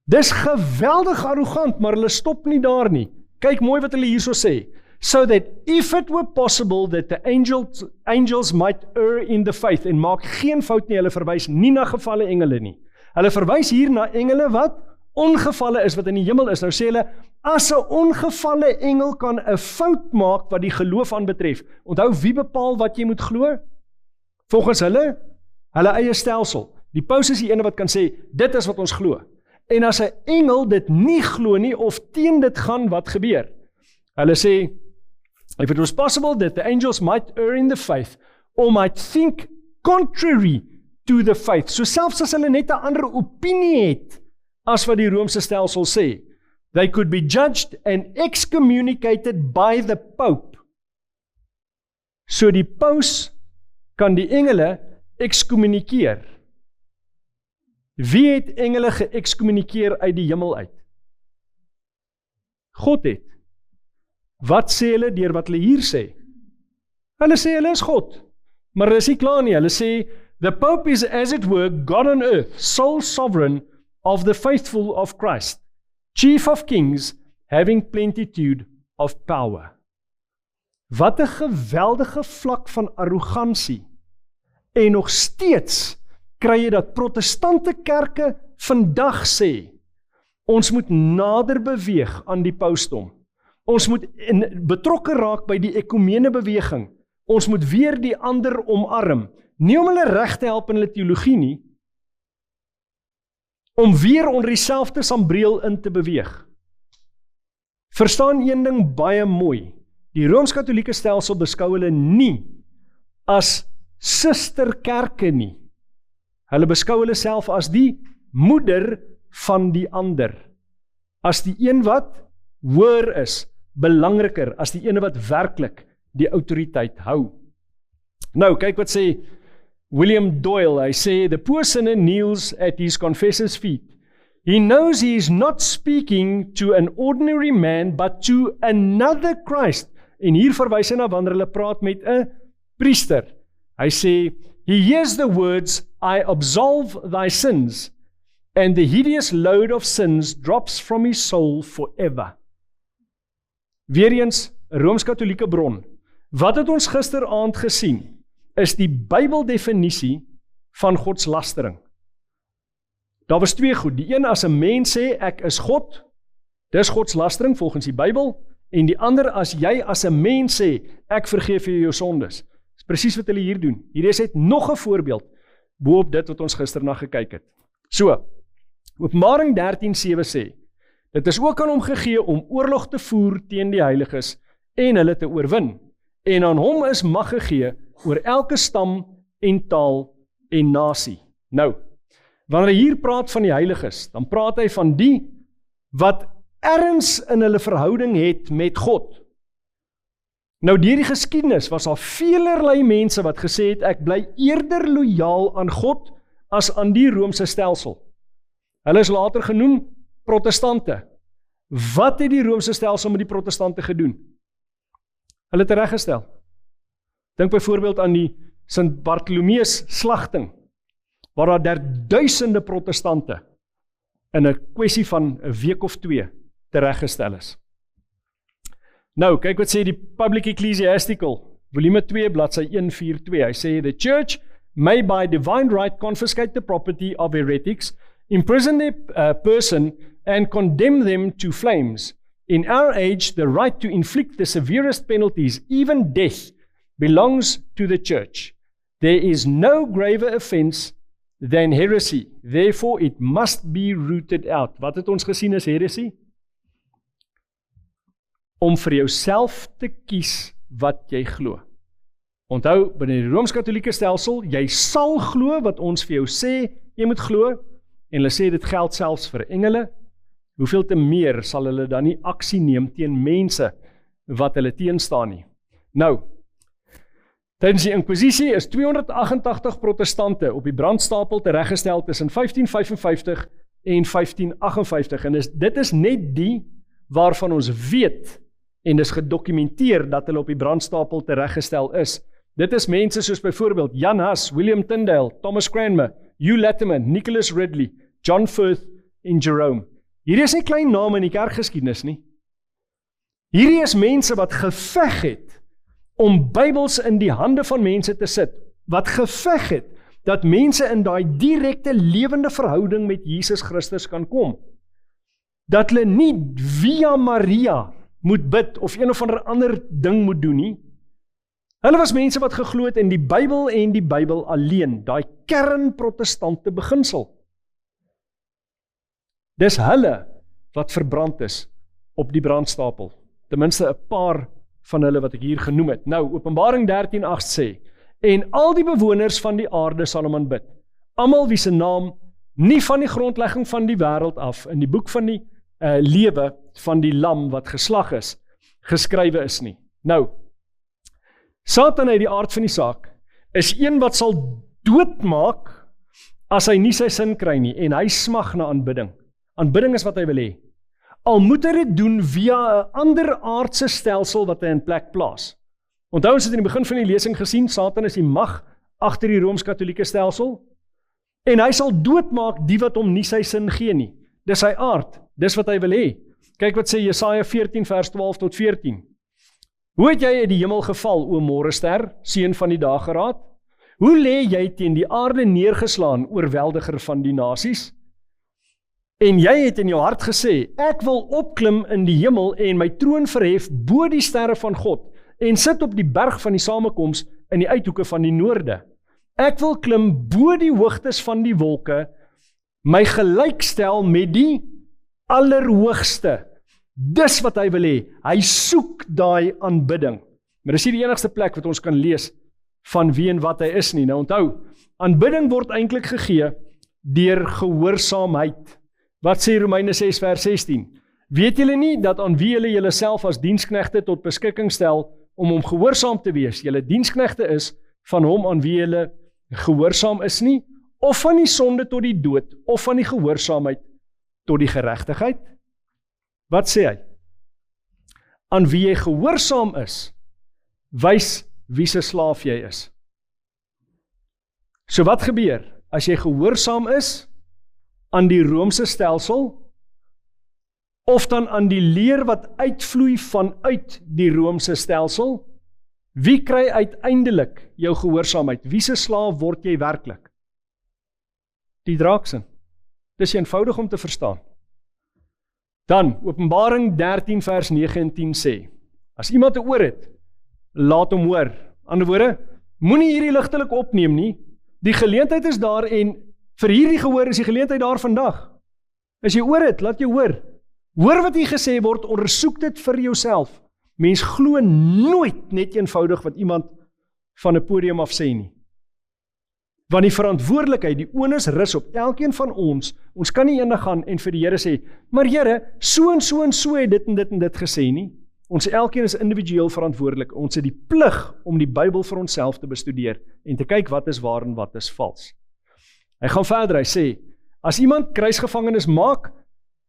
Dis geweldig arrogant, maar hulle stop nie daar nie. Kyk mooi wat hulle hierso sê. So that if it were possible that the angels might err in the faith, en maak geen fout nie, hulle verwys nie na gevalle engele nie. Hulle verwys hier na engele wat ongevalle is, wat in die hemel is. Nou sê hulle, as 'n ongevalle engel kan 'n fout maak wat die geloof aanbetref. Onthou, wie bepaal wat jy moet glo? Volgens hulle eie stelsel. Die paus is die ene wat kan sê, dit is wat ons glo. En as 'n engel dit nie glo nie, of teen dit gaan, wat gebeur? Hulle sê, if it was possible that the angels might err in the faith, or might think contrary to the faith, so selfs as hulle net 'n ander opinie het, as wat die Romeinse stelsel sê, they could be judged and excommunicated by the Pope. So die paus kan die engele excommunikeer. Wie het engele geëxcommunikeer uit die hemel uit? God het. Wat sê hulle deur wat hulle hier sê? Hulle sê hulle is God, maar hulle is nie klaar nie. Hulle sê, the Pope is as it were God on earth, sole sovereign of the faithful of Christ, chief of kings, having plenitude of power. Wat 'n geweldige vlak van arrogansie. En nog steeds kry jy dat protestante kerke vandag sê, ons moet nader beweeg aan die pausdom. Ons moet betrokke raak by die ekumene beweging. Ons moet weer die ander omarm. Nie om hulle reg te help in hulle teologie nie, om weer onder dieselfde sambreel in te beweeg. Verstaan een ding baie mooi. Die Rooms-Katolieke stelsel beskou hulle nie as susterkerke nie. Hulle beskou hulle self as die moeder van die ander. As die een wat hoër is, belangriker, as die ene wat werklik die autoriteit hou. Nou, kyk wat sê William Doyle. Hy sê, the poor sinner kneels at his confessor's feet. He knows he is not speaking to an ordinary man, but to another Christ. En hier verwys hy na wanneer hulle praat met 'n priester. Hy sê, he hears the words, I absolve thy sins, and the hideous load of sins drops from his soul forever. Weereens, 'n Rooms-Katolieke bron. Wat het ons gisteraand gesien, is die Bybeldefinisie van godslastering. Daar was twee goed. Die een, as 'n mens sê, ek is God, dis godslastering volgens die Bybel, en die ander, as jy as 'n mens sê, ek vergeef jou sondes. Dis presies wat hulle hier doen. Hier is net nog 'n voorbeeld, boop dit wat ons gister na gekyk het. So, Openbaring 13:7 sê, dit is ook aan hom gegee om oorlog te voer teen die heiliges en hulle te oorwin. En aan hom is mag gegee oor elke stam en taal en nasie. Nou, wanneer hy hier praat van die heiliges, dan praat hy van die wat erns in hulle verhouding het met God. Nou, deur die geskiedenis was daar velerlei mense wat gesê het, ek bly eerder lojaal aan God as aan die Romeinse stelsel. Hulle is later genoem protestante. Wat het die Romeinse stelsel met die protestante gedoen? Hulle het tereggestel. Dink byvoorbeeld aan die Sint Bartholomeus slagting, waar daar duisende protestante in 'n kwessie van 'n week of 2 tereggestel is. Nou, kyk wat sê die Public Ecclesiastical, volume 2, bladsy 142. Hy sê, the church may by divine right confiscate the property of heretics, imprison their person, and condemn them to flames. In our age, the right to inflict the severest penalties, even death, belongs to the church. There is no graver offense than heresy. Therefore, it must be rooted out. Wat het ons gesien as heresy? Om vir jouself te kies wat jy glo. Onthou, binne die Rooms-Katolieke stelsel, jy sal glo wat ons vir jou sê, jy moet glo, en hulle sê dit geld selfs vir engele. Hoeveel te meer sal hulle dan nie aksie neem teen mense wat hulle teenstaan nie. Nou, tydens die Inquisisie is 288 protestante op die brandstapel tereggestel tussen 1555 en 1558. En dit is net die waarvan ons weet, en is gedokumenteer dat hulle op die brandstapel tereggestel is. Dit is mense soos byvoorbeeld Jan Hus, William Tyndale, Thomas Cranmer, Hugh Latimer, Nicholas Ridley, John Firth en Jerome. Hierdie is nie klein name in die kerkgeskiedenis nie. Hierdie is mense wat geveg het om Bybels in die hande van mense te sit, wat geveg het dat mense in daai direkte lewende verhouding met Jesus Christus kan kom. Dat hulle nie via Maria moet bid of een of ander ding moet doen nie. Hulle was mense wat geglo het in die Bybel en die Bybel alleen, daai kern-protestante beginsel. Dis hulle wat verbrand is op die brandstapel. Ten minste 'n paar van hulle wat ek hier genoem het. Nou, Openbaring 13:8 sê, en al die bewoners van die aarde sal hom aanbid, almal wie se naam nie van die grondlegging van die wêreld af in die boek van die lewe van die lam wat geslag is, geskrywe is nie. Nou, Satan uit die aard van die saak is een wat sal doodmaak as hy nie sy sin kry nie en hy smag na aanbidding. Aanbidding is wat hy wil hê. Al moet hy dit doen via 'n ander aardse stelsel wat hy in plek plaas. Onthou ons het in die begin van die lesing gesien, Satan is die mag agter die Rooms-Katolieke stelsel en hy sal doodmaak die wat hom nie sy sin gee nie. Dis sy aard, dis wat hy wil hê. Kyk wat sê Jesaja 14 vers 12 tot 14. Hoe het jy uit die hemel geval, o môrester, seun van die dageraad? Hoe lê jy teen die aarde neergeslaan, oorweldiger van die nasies? En jy het in jou hart gesê, ek wil opklim in die hemel en my troon verhef bo die sterre van God en sit op die berg van die samekoms in die uithoeke van die noorde. Ek wil klim bo die hoogtes van die wolke, my gelykstel met die Allerhoogste. Dis wat hy wil hê. Hy soek daai aanbidding. Maar dis nie die enigste plek wat ons kan lees van wie en wat hy is nie. Nou onthou, aanbidding word eintlik gegee deur gehoorsaamheid. Wat sê Romeine 6 vers 16? Weet julle nie dat aan wie julle julleself as diensknegte tot beskikking stel om hom gehoorsaam te wees, julle diensknegte is van hom aan wie julle gehoorsaam is nie, of van die sonde tot die dood, of van die gehoorsaamheid tot die geregtigheid? Wat sê hy? Aan wie jy gehoorsaam is, wys wie se slaaf jy is. So wat gebeur as jy gehoorsaam is aan die Romeinse stelsel of dan aan die leer wat uitvloei vanuit die Romeinse stelsel? Wie kry uiteindelik jou gehoorsaamheid? Wie se slaaf word jy werklik? Die draaksin. Dis eenvoudig om te verstaan. Dan, Openbaring 13 vers 9 en 10 sê, as iemand 'n oor het, laat hom hoor. Ander woorde, moenie hierdie ligtelik opneem nie. Die geleentheid is daar en vir hierdie gehoor is die geleentheid daar vandag. As jy oor het, laat jy hoor. Hoor wat hier gesê word, ondersoek dit vir jouself. Mens glo nooit net eenvoudig wat iemand van 'n podium af sê nie. Want die verantwoordelikheid, die onus rus op elkeen van ons. Ons kan nie eendag gaan en vir die Here sê, maar Here, so en so en so het dit en dit en dit gesê nie. Ons elkeen is individueel verantwoordelik. Ons het die plig om die Bybel vir onsself te bestudeer en te kyk wat is waar en wat is vals. Hy gaan verder, hy sê, as iemand kruisgevangenes maak,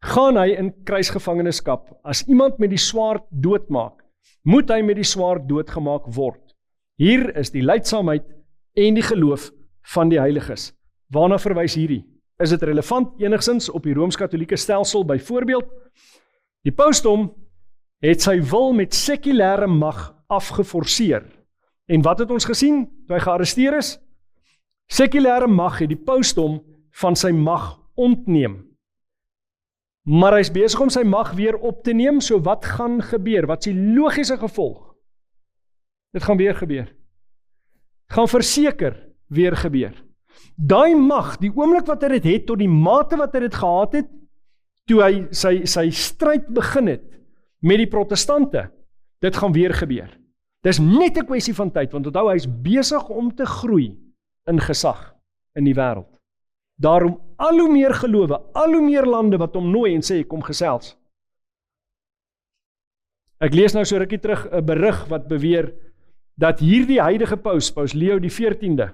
gaan hy in kruisgevangenskap. As iemand met die swaard doodmaak, moet hy met die swaard doodgemaak word. Hier is die lydsaamheid en die geloof van die heiliges. Waarna verwys hierdie? Is dit relevant enigstens op die Rooms-Katolieke stelsel byvoorbeeld? Die pausdom het sy wil met sekulêre mag afgeforceer. En wat het ons gesien toe hy gearresteer is? Sekulêre mag het die pausdom van sy mag ontneem. Maar hy is besig om sy mag weer op te neem, so wat gaan gebeur? Wat is die logiese gevolg? Dit gaan weer gebeur. Gaan verseker weer gebeur. Daai mag, die oomblik wat hy dit het, tot die mate wat hy dit gehad het, toe hy sy stryd begin het met die protestante, dit gaan weer gebeur. Dis net 'n kwessie van tyd, want onthou, hy is besig om te groei in gesag in die wêreld. Daarom al hoe meer gelowe, al hoe meer lande wat hom nooi en sê, kom gesels. Ek lees nou so rukkie terug 'n berig wat beweer dat hierdie huidige paus Leo die 14de,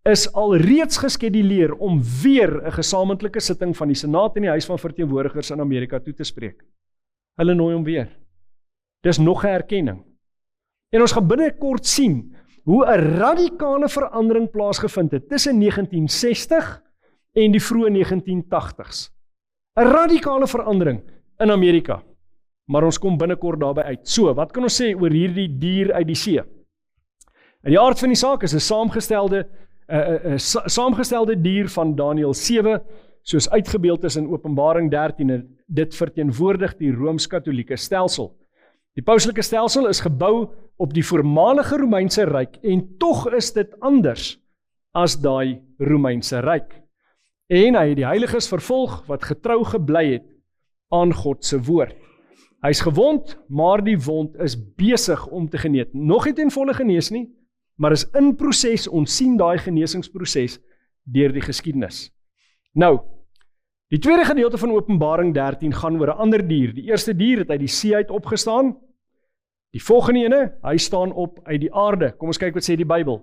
is alreeds geskeduleer om weer 'n gesamentlike sitting van die Senaat en die Huis van Verteenwoordigers in Amerika toe te spreek. Hulle nooi hom weer. Dis nog 'n erkenning. En ons gaan binnekort sien hoe 'n radikale verandering plaasgevind het tussen 1960 en die vroeë 1980s. 'n Radikale verandering in Amerika. Maar ons kom binnekort daarby uit. So, wat kan ons sê oor hierdie dier uit die see? In die aard van die saak is 'n saamgestelde dier van Daniël 7, soos uitgebeeld is in Openbaring 13, en dit verteenwoordig die Rooms-Katolieke stelsel. Die pauslike stelsel is gebou op die voormalige Romeinse ryk en tog is dit anders as daai Romeinse ryk. En hy het die heiliges vervolg wat getrou gebly het aan God se woord. Hy is gewond, maar die wond is besig om te genees. Nog nie ten volle genees nie, maar is in proses, ons sien daai genesingsproses deur die geskiedenis. Nou, die tweede gedeelte van Openbaring 13 gaan oor 'n ander dier. Die eerste dier het uit die see uit opgestaan. Die volgende ene, hy staan op uit die aarde. Kom ons kyk wat sê die Bybel.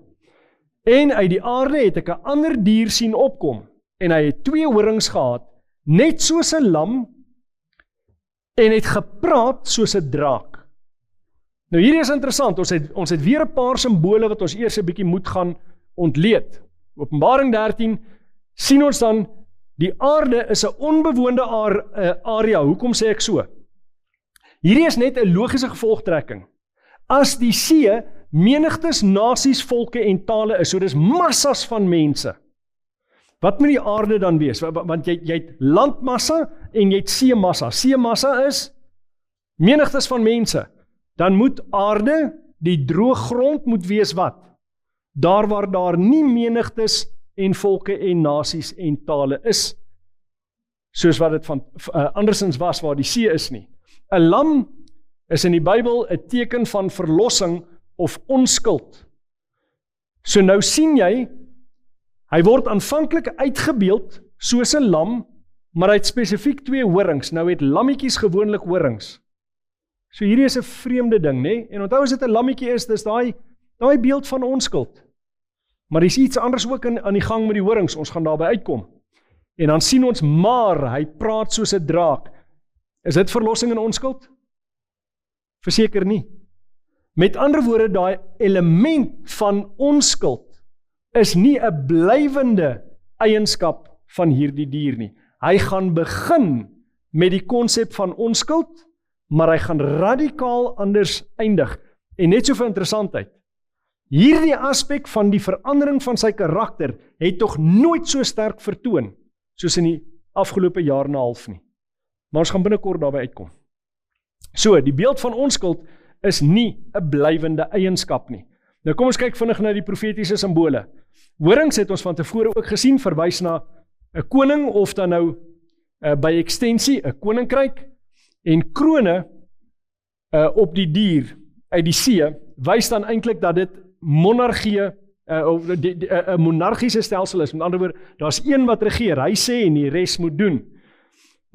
En uit die aarde het ek 'n ander dier sien opkom, en hy het 2 horings gehad, net soos 'n lam, en het gepraat soos 'n draak. Nou hierdie is interessant, ons het weer 'n paar simbole wat ons eers 'n bietjie moet gaan ontleed. Openbaring 13 sien ons dan, die aarde is 'n onbewoonde area. Hoekom sê ek so? Hierdie is net 'n logiese gevolgtrekking. As die see menigtes, nasies, volke en tale is, so dis massas van mense, wat moet die aarde dan wees? Want jy het landmassa en jy het seemassa. Seemassa is menigtes van mense. Dan moet aarde, die droë grond moet wees wat? Daar waar daar nie menigtes en volke en nasies en tale is, soos wat dit van andersins was waar die see is nie. 'n lam is in die Bybel 'n teken van verlossing of onskuld. So nou sien jy, hy word aanvanklik uitgebeeld soos 'n lam, maar hy het spesifiek 2 horings. Nou het lammetjies gewoonlik horings. So hierdie is 'n vreemde ding, né? En onthou as dit 'n lammetjie is, dis daai beeld van onskuld. Maar dis iets anders ook aan die gang met die horings, ons gaan daarby uitkom. En dan sien ons, maar hy praat soos 'n draak. Is dit verlossing en onskuld? Verseker nie. Met ander woorde, daai element van onskuld is nie 'n blywende eienskap van hierdie dier nie. Hy gaan begin met die konsep van onskuld, maar hy gaan radikaal anders eindig. En net so vir interessantheid, hierdie aspek van die verandering van sy karakter het tog nooit so sterk vertoon soos in die afgelope jaar en 'n half nie. Maar ons gaan binnekort daarby uitkom. So, die beeld van onskuld is nie 'n blywende eienskap nie. Nou kom ons kyk vinnig na die profetiese simbole. Horings het ons van tevore ook gesien, verwys na 'n koning of dan nou by ekstensie 'n koninkryk, en krone op die dier uit die see wys dan eintlik dat dit monargie, 'n monargiese stelsel is. Met ander woorde, daar's een wat regeer, hy sê en die res moet doen.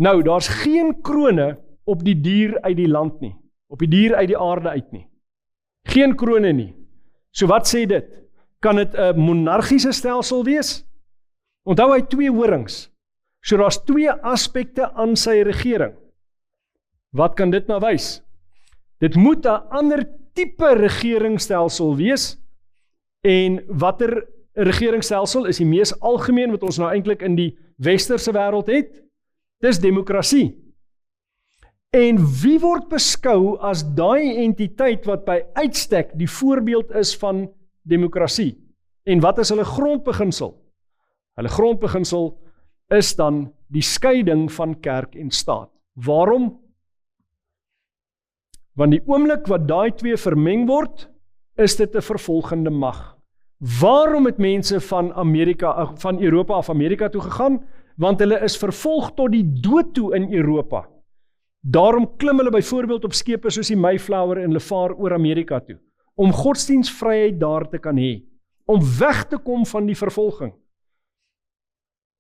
Nou, daar's geen krone op die dier uit die land nie, op die dier uit die aarde uit nie. Geen krone nie. So wat sê dit? Kan dit 'n monargiese stelsel wees? Onthou hy 2 horings. So daar's 2 aspekte aan sy regering. Wat kan dit nou wys? Dit moet 'n ander tipe regeringsstelsel wees, en watter regeringsstelsel is die mees algemeen wat ons nou eintlik in die westerse wêreld het? Dis demokrasie. En wie word beskou as daai entiteit wat by uitstek die voorbeeld is van demokrasie? En wat is hulle grondbeginsel? Hulle grondbeginsel is dan die skeiding van kerk en staat. Waarom? Want die oomblik wat daai 2 vermeng word, is dit 'n vervolgende mag. Waarom het mense van Europa af Amerika toe gegaan? Want hulle is vervolg tot die dood toe in Europa. Daarom klim hulle byvoorbeeld op skepe soos die Mayflower en hulle vaar oor Amerika toe, om godsdienstvryheid daar te kan hê, om weg te kom van die vervolging.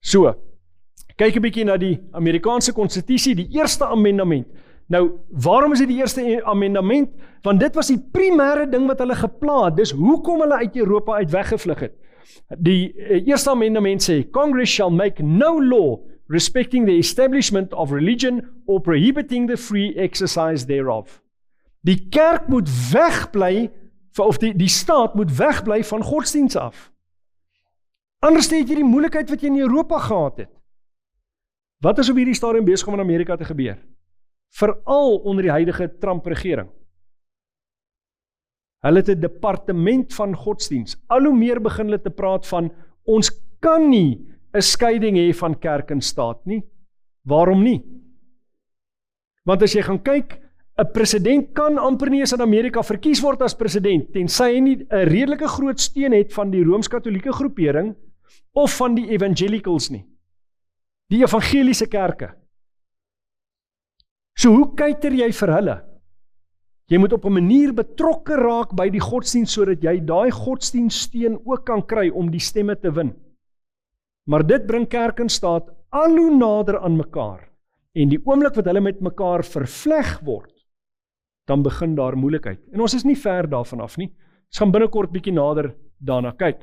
So, kyk 'n bietjie na die Amerikaanse konstitusie, die eerste amendement. Nou, waarom is dit die eerste amendement? Want dit was die primêre ding wat hulle gepla het, dis hoekom hulle uit Europa uit weggevlug het. Die eerste amendement sê, Congress shall make no law respecting the establishment of religion or prohibiting the free exercise thereof. Die kerk moet wegbly, of die staat moet wegbly van godsdienst af. Anders het jy die moeilikheid wat jy in Europa gehad het. Wat is op hierdie stadium besig om in Amerika te gebeur? Veral onder die huidige Trump-regering. Hulle het 'n departement van godsdienst. Al hoe meer begin hulle te praat van, ons kan nie 'n skeiding hê van kerk en staat nie. Waarom nie? Want as jy gaan kyk 'n president kan amper nie eens in Amerika verkies word as president, tensy hy nie 'n redelike groot steun het van die Rooms-Katolieke groepering of van die evangelicals nie. Die evangeliese kerke. So hoe kuiter jy vir hulle? Jy moet op 'n manier betrokke raak by die godsdienst, sodat jy daai godsdienststeun ook kan kry om die stemme te win. Maar dit bring kerk en staat al hoe nader aan mekaar. En die oomblik wat hulle met mekaar vervleg word, dan begin daar moeilikheid. En ons is nie ver daarvan af nie. Ons gaan binnekort bietjie nader daarna kyk.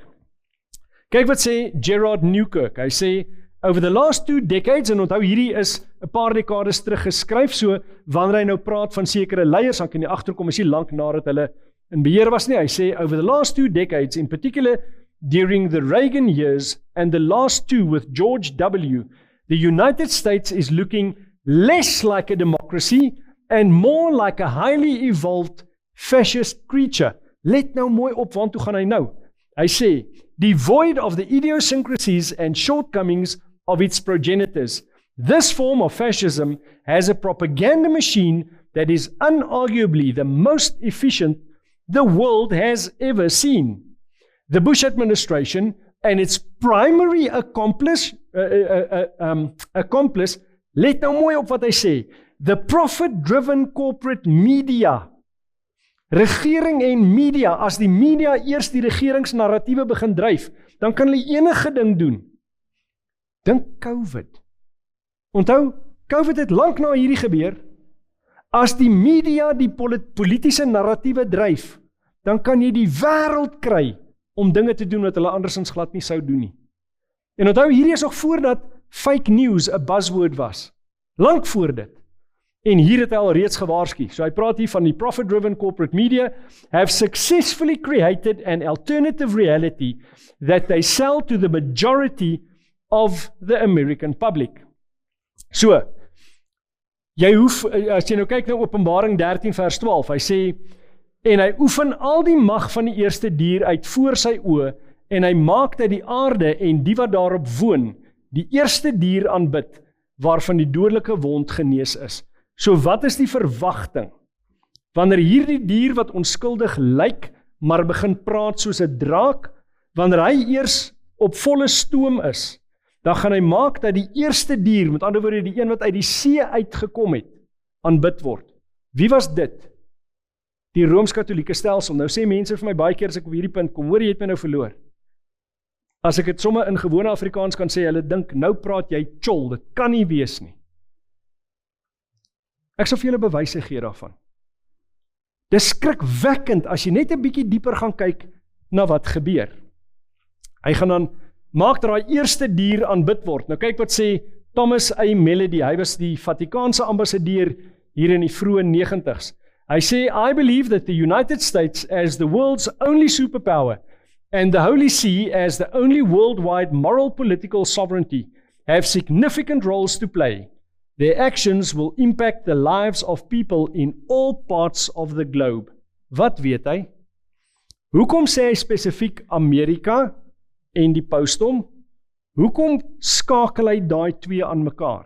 Kyk wat sê Gerard Newkirk. Hy sê, over the last 2 decades, en onthou hierdie is 'n paar dekades terug geskryf, so wanneer hy nou praat van sekere leiers, dan kan jy agterkom, is nie lank nadat hulle in beheer was nie. Hy sê, over the last 2 decades, in particular during the Reagan years and the last 2 with George W., the United States is looking less like a democracy and more like a highly evolved fascist creature. Let nou mooi op, want toe gaan hy nou. Hy sê, devoid of the idiosyncrasies and shortcomings of its progenitors, this form of fascism has a propaganda machine that is unarguably the most efficient the world has ever seen. The Bush administration and its primary accomplice, let nou mooi op wat hy sê, the profit-driven corporate media. Regering en media, as die media eers die regeringsnarratiewe begin dryf, dan kan hulle enige ding doen. Dink COVID. Onthou, COVID het lank na hierdie gebeur. As die media die politiese narratiewe dryf, dan kan jy die wêreld kry om dinge te doen wat hulle andersins glad nie sou doen nie. En onthou, hierdie is ook voordat fake news 'n buzzword was. Lank voor dit. En hier het hy al reeds gewaarsku. So hy praat hier van die profit-driven corporate media have successfully created an alternative reality that they sell to the majority of the American public. So, jy hoef, as jy nou kyk na Openbaring 13 vers 12, hy sê, en hy oefen al die mag van die eerste dier uit voor sy oë, en hy maak dat die aarde en die wat daarop woon, die eerste dier aanbid, waarvan die dodelike wond genees is. So wat is die verwagting? Wanneer hierdie dier wat onskuldig lyk, maar begin praat soos 'n draak, wanneer hy eers op volle stoom is, dan gaan hy maak dat die eerste dier, met ander woorde die een wat uit die see uitgekom het, aanbid word. Wie was dit? Die Rooms-Katolieke stelsel. Nou sê mense vir my baie keer as ek op hierdie punt kom, hoor jy het my nou verloor. As ek dit sommer in gewone Afrikaans kan sê, hulle dink, nou praat jy tjol, dit kan nie wees nie. Ek sal vir julle bewyse gee daarvan. Dis skrikwekkend as jy net 'n bietjie dieper gaan kyk na wat gebeur. Hy gaan dan maak dat daai eerste dier aanbid word. Nou kyk wat sê Thomas A. Melody, hy was die Vatikaanse ambassadeur hier in die vroeë 90s. Hy sê, I believe that the United States as the world's only superpower and the Holy See as the only worldwide moral political sovereignty have significant roles to play. Their actions will impact the lives of people in all parts of the globe. Wat weet hy? Hoekom sê hy spesifiek Amerika en die pausdom? Hoekom skakel hy daai twee aan mekaar?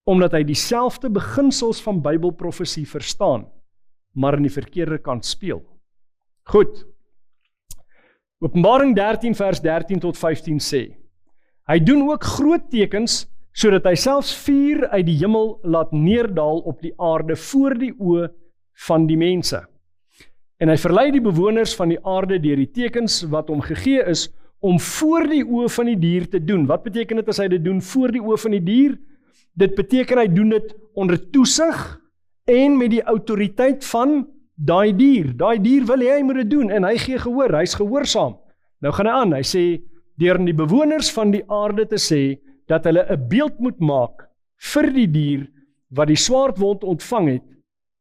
Omdat hy dieselfde beginsels van Bybelprofesie verstaan, maar aan die verkeerde kant speel. Goed. Openbaring 13 vers 13 tot 15 sê, hy doen ook groot tekens, sodat hy selfs vuur uit die hemel laat neerdal op die aarde voor die oë van die mense. En hy verlei die bewoners van die aarde deur die tekens wat hom gegee is, om voor die oë van die dier te doen. Wat beteken dit as hy dit doen voor die oë van die dier? Dit beteken hy doen dit onder toesig en met die autoriteit van daai dier. Daai dier wil hy moet dit doen en hy gee gehoor, hy's gehoorsaam. Nou gaan hy aan, hy sê, deur aan die bewoners van die aarde te sê, dat hulle 'n beeld moet maak vir die dier wat die swaardwond ontvang het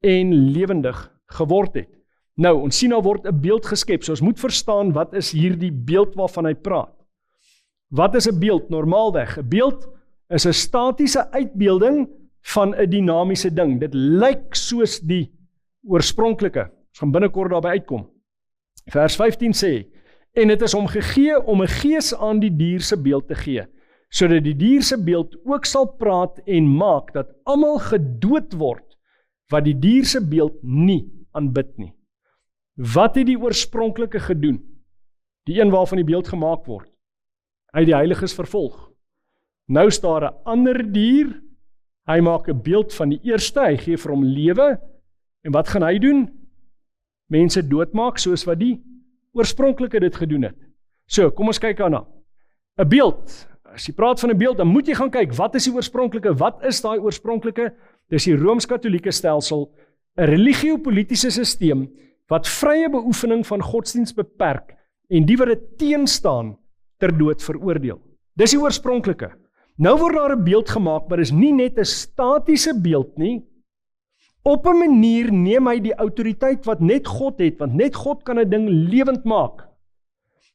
en lewendig geword het. Nou, ons sien nou word 'n beeld geskep, so ons moet verstaan wat is hierdie beeld waarvan hy praat. Wat is 'n beeld? Normaalweg, 'n beeld is 'n statiese uitbeelding van 'n dinamiese ding. Dit lyk soos die oorspronklike. Ons gaan binnekort daarby uitkom. Vers 15 sê, en dit is hom gegee om 'n gees aan die dier se beeld te gee, sodat die dier se beeld ook sal praat en maak dat almal gedood word wat die dier se beeld nie aanbid nie. Wat het die oorspronklike gedoen? Die een waarvan die beeld gemaak word. Hy het die heiliges vervolg. Nou is daar 'n ander dier, hy maak 'n beeld van die eerste, hy gee vir hom lewe, en wat gaan hy doen? Mense doodmaak, soos wat die oorspronklike dit gedoen het. So, kom ons kyk daarna. 'n Beeld, as jy praat van 'n beeld, dan moet jy gaan kyk, wat is die oorspronklike, wat is daai oorspronklike? Dis die Rooms-Katolieke stelsel, 'n religio-politiese sisteem, wat vrye beoefening van godsdienst beperk, en die wat dit teenstaan, ter dood veroordeel. Dis die oorspronklike. Nou word daar 'n beeld gemaak, maar is nie net 'n statiese beeld nie. Op 'n manier neem hy die autoriteit wat net God het, want net God kan 'n ding lewend maak.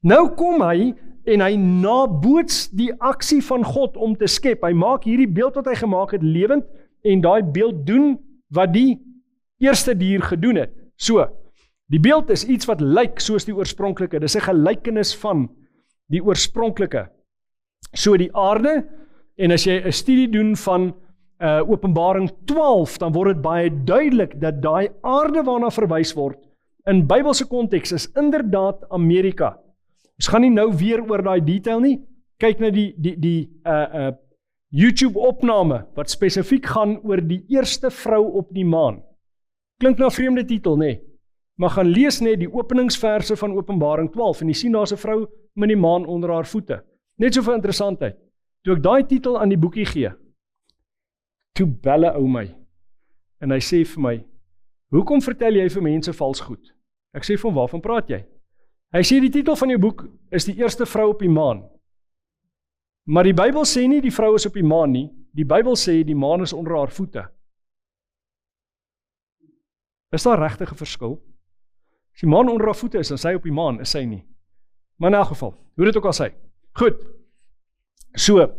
Nou kom hy, en hy naboots die aksie van God om te skep. Hy maak hierdie beeld wat hy gemaak het lewend, en daai beeld doen wat die eerste dier gedoen het. So, die beeld is iets wat lyk soos die oorspronklike. Dis 'n gelykenis van die oorspronklike. So die aarde, en as jy 'n studie doen van Openbaring 12, dan word dit baie duidelik dat daai aarde waarna verwys word, in Bybelse konteks is inderdaad Amerika. Ons gaan nie nou weer oor daai detail nie. Kyk na die YouTube opname, wat spesifiek gaan oor die eerste vrou op die maan. Klink na 'n vreemde titel, nê? Maar gaan lees net die openingsverse van Openbaring 12, en jy sien daar's 'n vrou met die maan onder haar voete. Net so vir interessantheid. Toe ek daai titel aan die boekie gee, toe belle ou my, en hy sê vir my, hoekom vertel jy vir mense vals goed? Ek sê vir hom, waarvan praat jy? Hy sê, die titel van jou boek is die eerste vrou op die maan. Maar die Bybel sê nie die vrou is op die maan nie, die Bybel sê die maan is onder haar voete. Is daar regtig 'n verskil? As die maan onder haar voete is, en sy op die maan, is sy nie. Maar in elk geval, hoe dit ook al sê. Goed, so,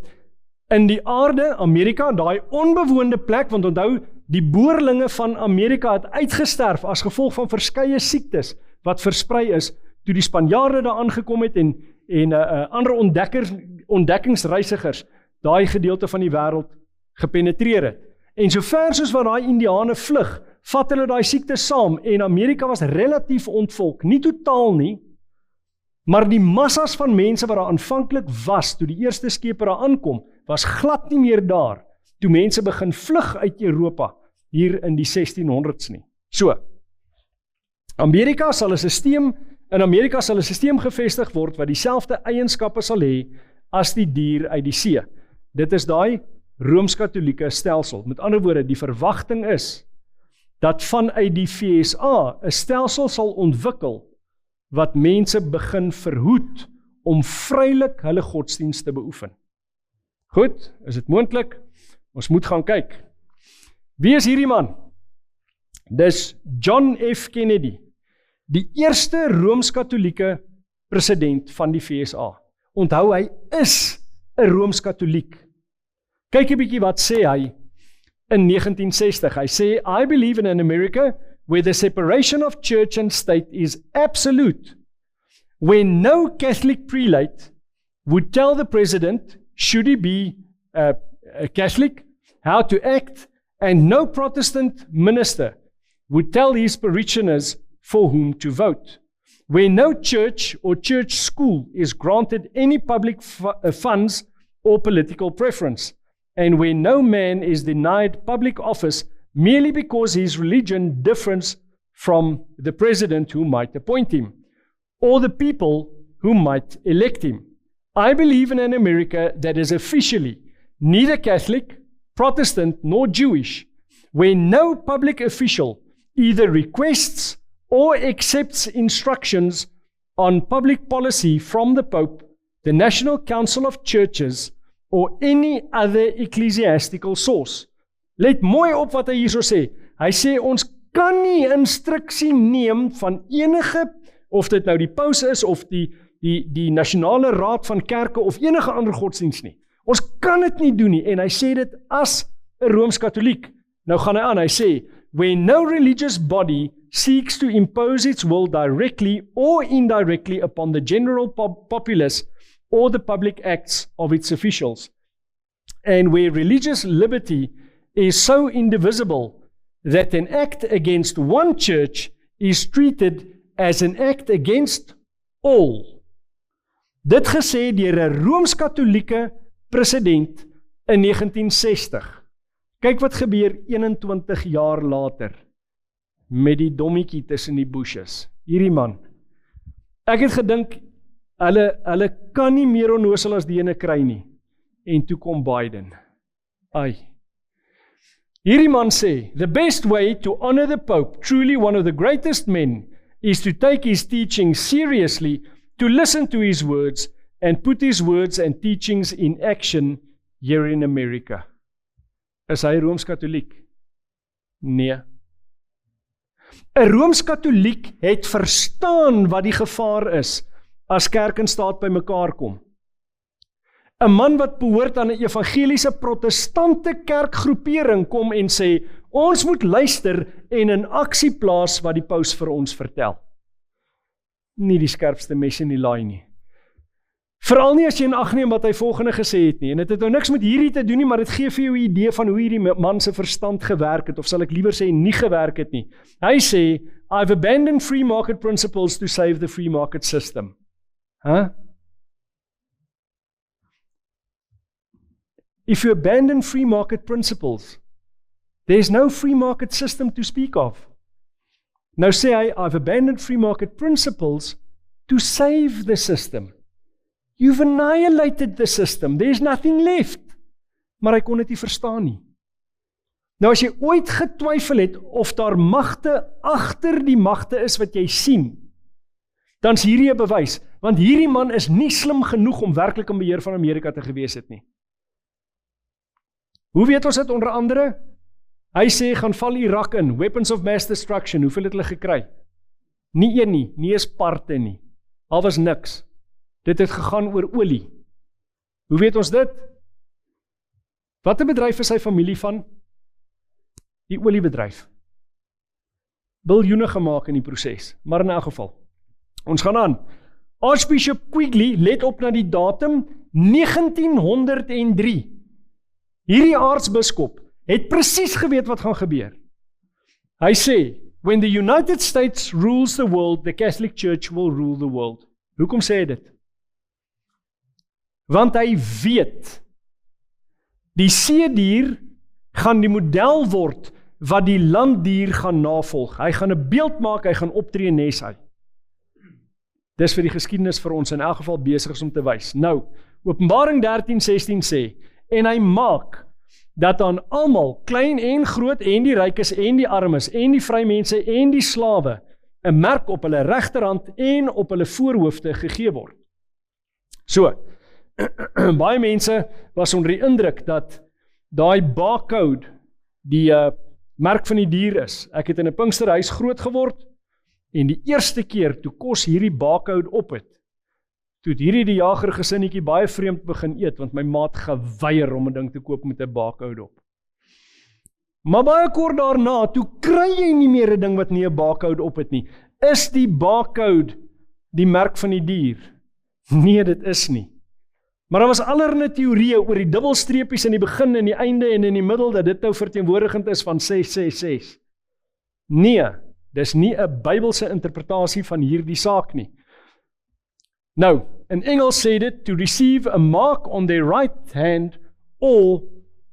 in die aarde, Amerika, daai onbewoonde plek, want onthou, die boerlinge van Amerika het uitgesterf as gevolg van verskeie siektes wat versprei is, toe die Spanjaarde daar aangekom het en ander ontdekkingsreisigers daai gedeelte van die wêreld gepenetreer het. En so ver soos wat daai Indiane vlug, vat hulle daai siekte saam, en Amerika was relatief ontvolk, nie totaal nie, maar die massas van mense wat daar aanvanklik was, toe die eerste skepe daar aankom, was glad nie meer daar, toe mense begin vlug uit Europa, hier in die 1600s nie. So, in Amerika sal 'n sisteem gevestig word, wat dieselfde eienskappe sal hê, as die dier uit die see. Dit is daai Rooms-Katolieke stelsel. Met ander woorde, die verwagting is, dat vanuit die VSA 'n stelsel sal ontwikkel, wat mense begin verhoed, om vrylik hulle godsdienst te beoefen. Goed, is dit moontlik? Ons moet gaan kyk. Wie is hierdie man? Dis John F. Kennedy, die eerste Rooms-Katolieke president van die VSA. Onthou, hy is 'n Rooms-Katoliek. Kyk 'n bietjie wat sê hy in 1960. Hy sê, I believe in an America where the separation of church and state is absolute, where no Catholic prelate would tell the president, should he be a Catholic, how to act, and no Protestant minister would tell his parishioners for whom to vote, where no church or church school is granted any public funds or political preference, and where no man is denied public office merely because his religion differs from the president who might appoint him, or the people who might elect him. I believe in an America that is officially neither Catholic, Protestant, nor Jewish, where no public official either requests or accepts instructions on public policy from the Pope, the National Council of Churches, or any other ecclesiastical source. Let mooi op wat hy hierso sê. Hy sê, ons kan nie instruksie neem van enige, of dit nou die paus is, of die nasionale raad van kerke, of enige ander godsdienst nie. Ons kan dit nie doen nie, en hy sê dit as 'n Rooms-Katoliek. Nou gaan hy aan, hy sê, where no religious body seeks to impose its will directly or indirectly upon the general populace or the public acts of its officials, and where religious liberty is so indivisible that an act against one church is treated as an act against all. Dit gesê deur 'n Rooms-Katolieke president in 1960. Kyk wat gebeur 21 jaar later met die dommetjie tussen die bushes. Hierdie man. Ek het gedink, hulle kan nie meer onnosel as die ene kry nie. En toe kom Biden. Ai. Hierdie man sê, the best way to honor the Pope, truly one of the greatest men, is to take his teachings seriously, to listen to his words, and put his words and teachings in action here in America. Is hy Rooms-Katoliek? Nee. 'n Rooms-Katoliek het verstaan wat die gevaar is as kerk en staat by mekaar kom. 'n Man wat behoort aan 'n evangeliese protestante kerkgroepering kom en sê, ons moet luister en in aksie plaas wat die paus vir ons vertel. Nie die skerpste mes in die laai nie. Veral nie as jy in ag neem wat hy volgende gesê het nie. En dit het nou niks met hierdie te doen nie, maar dit gee vir jou 'n idee van hoe hierdie man se verstand gewerk het, of sal ek liewer sê nie gewerk het nie. Hy sê, I've abandoned free market principles to save the free market system. If you abandon free market principles, there's no free market system to speak of. Nou sê hy, I've abandoned free market principles to save the system. You've annihilated the system. There's nothing left. Maar hy kon dit nie verstaan nie. Nou as jy ooit getwyfel het of daar magte agter die magte is wat jy sien, dan is hierdie 'n bewys, want hierdie man is nie slim genoeg om werklik in beheer van Amerika te gewees het nie. Hoe weet ons dit onder andere? Hy sê, gaan val Irak in, weapons of mass destruction, hoeveel het hulle gekry? Nie een nie, nie eens parte nie. Al was niks. Dit het gegaan oor olie. Hoe weet ons dit? Wat 'n bedryf is sy familie van? Die oliebedryf. Biljoene gemaak in die proses, maar in elk geval. Ons gaan aan. Archbishop Quigley, let op na die datum, 1903. Hierdie aartsbiskop het presies geweet wat gaan gebeur. Hy sê, when the United States rules the world, the Catholic Church will rule the world. Hoekom sê hy dit? Want hy weet, die seedier gaan die model word wat die landdier gaan navolg. Hy gaan 'n beeld maak, hy gaan optree nes hy. Dis vir die geskiedenis vir ons in elk geval besig is om te wys. Nou, Openbaring 13:16 sê, en hy maak dat aan almal, klein en groot en die rykes en die armes en die vrymense en die slawe, 'n merk op hulle regterhand en op hulle voorhoofde gegee word. So, baie mense was onder die indruk dat daai barcode die merk van die dier is. Ek het in 'n Pinksterhuis groot geword en die eerste keer toe kos hierdie barcode op het, toe het hierdie die jager gesinnetjie baie vreemd begin eet, want my maat geweier om 'n ding te koop met 'n barcode op. Maar baie kort daarna, toe kry jy nie meer 'n ding wat nie 'n barcode op het nie. Is die barcode die merk van die dier? Nee, dit is nie. Maar daar was allerlei teorieë oor die dubbelstreepies in die begin en die einde en in die middel, dat dit nou verteenwoordigend is van 666. Nee, dis nie 'n Bybelse interpretasie van hierdie saak nie. Nou, in Engels sê dit, to receive a mark on their right hand or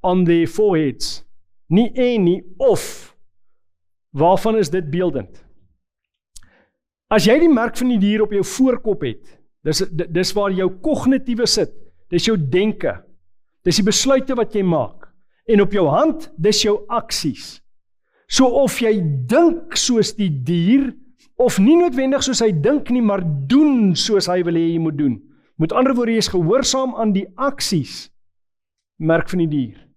on their foreheads. Nie en nie of. Waarvan is dit beeldend? As jy die merk van die dier op jou voorkop het, dis waar jou kognitiewe sit, dis jou denke, dis die besluite wat jy maak, en op jou hand, dis jou aksies. So of jy dink soos die dier, of nie noodwendig soos hy dink nie, maar doen soos hy wil hê jy moet doen. Met ander woorde, jy is gehoorsaam aan die aksies, merk van die dier.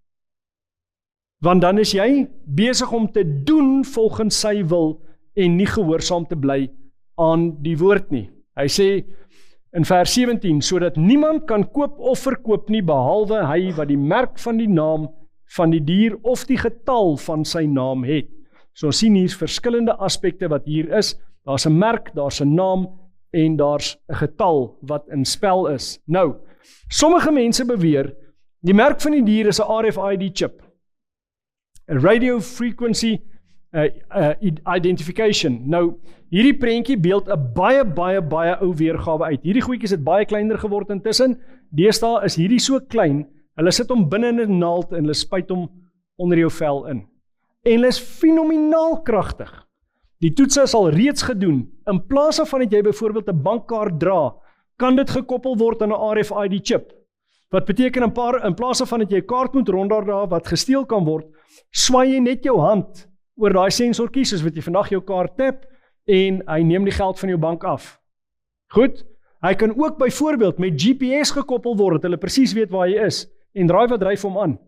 Want dan is jy besig om te doen volgens sy wil, en nie gehoorsaam te bly aan die woord nie. Hy sê in vers 17, sodat niemand kan koop of verkoop nie, behalwe hy wat die merk van die naam van die dier of die getal van sy naam het. So ons sien hier verskillende aspekte wat hier is. Daar's 'n merk, daar's 'n naam en daar's 'n getal wat in spel is. Nou, sommige mense beweer, die merk van die dier is 'n RFID chip. 'n Radio Frequency identification. Nou, hierdie prentjie beeld 'n baie ou weergawe uit. Hierdie goedjies het baie kleiner geword intussen. Deesdae is hierdie so klein, hulle sit hom binne in 'n naald en hulle spuit hom onder jou vel in. En hulle is fenomenaal kragtig. Die toetse is al reeds gedoen. In plaas van dat jy byvoorbeeld 'n bankkaart dra, kan dit gekoppel word aan 'n RFID chip. Wat beteken in plaas van dat jy 'n kaart moet ronddra wat gesteel kan word, swaai jy net jou hand oor daai sensortjie, soos wat jy vandag jou kaart tap, en hy neem die geld van jou bank af. Goed, hy kan ook byvoorbeeld met GPS gekoppel word, dat hulle presies weet waar jy is, en draai wat dryf hom aan.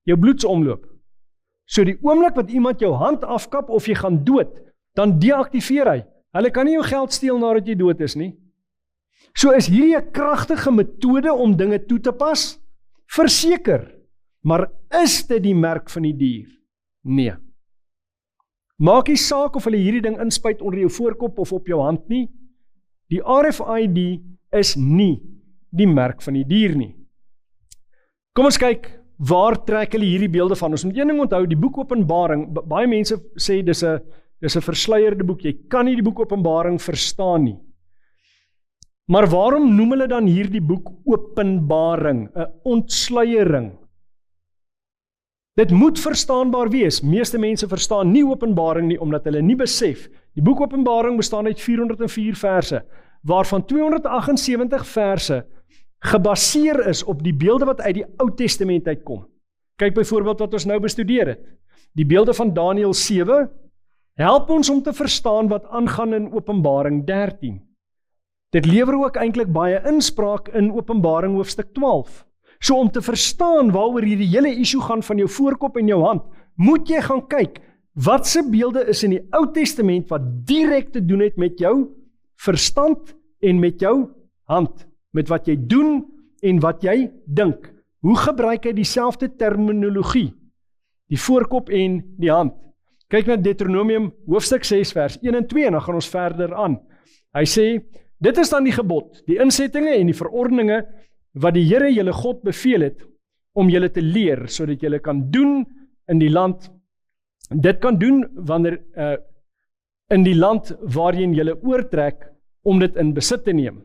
Jou bloedsomloop. So die oomblik wat iemand jou hand afkap of jy gaan dood, dan deaktiveer hy. Hulle kan nie jou geld steel nadat jy dood is nie. So is hierdie 'n kragtige metode om dinge toe te pas? Verseker. Maar is dit die merk van die dier? Nee. Maak nie saak of hulle hierdie ding inspuit onder jou voorkop of op jou hand nie. Die RFID is nie die merk van die dier nie. Kom ons kyk, waar trek hulle hierdie beelde van? Ons moet een ding onthou, die boek Openbaring, baie mense sê dis 'n versleierde boek, jy kan nie die boek Openbaring verstaan nie. Maar waarom noem hulle dan hierdie boek Openbaring, 'n ontsluiering? Dit moet verstaanbaar wees. Meeste mense verstaan nie Openbaring nie, omdat hulle nie besef. Die boek Openbaring bestaan uit 404 verse, waarvan 278 verse gebaseer is op die beelde wat uit die Ou Testament uitkom. Kyk byvoorbeeld wat ons nou bestudeer het. Die beelde van Daniël 7 help ons om te verstaan wat aangaan in Openbaring 13. Dit lewer ook eintlik baie inspraak in Openbaring hoofstuk 12. So om te verstaan waaroor hierdie hele issue gaan van jou voorkop en jou hand, moet jy gaan kyk, watse beelde is in die Ou Testament wat direk te doen het met jou verstand en met jou hand, met wat jy doen en wat jy dink. Hoe gebruik hy dieselfde terminologie, die voorkop en die hand? Kyk na Deuteronomium hoofstuk 6 vers 1 en 2 en dan gaan ons verder aan. Hy sê, dit is dan die gebod, die insettinge en die verordeninge wat die Here julle God beveel het om julle te leer, sodat julle kan doen in die land, dit kan doen wanneer in die land waarheen julle oortrek om dit in besit te neem.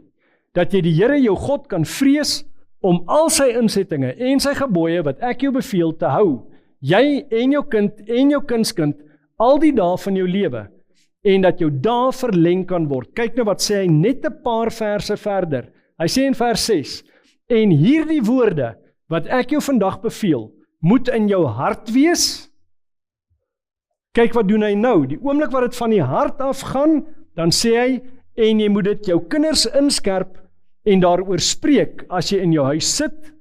Dat jy die Here jou God kan vrees om al sy insettinge en sy gebooie wat ek jou beveel te hou, jy en jou kind en jou kindskind al die dae van jou lewe, en dat jou dae verleng kan word. Kyk nou wat sê hy net 'n paar verse verder. Hy sê in vers 6, en hierdie woorde wat ek jou vandag beveel, moet in jou hart wees. Kyk wat doen hy nou, die oomblik wat dit van die hart af gaan, dan sê hy, en jy moet dit jou kinders inskerp en daaroor spreek, as jy in jou huis sit,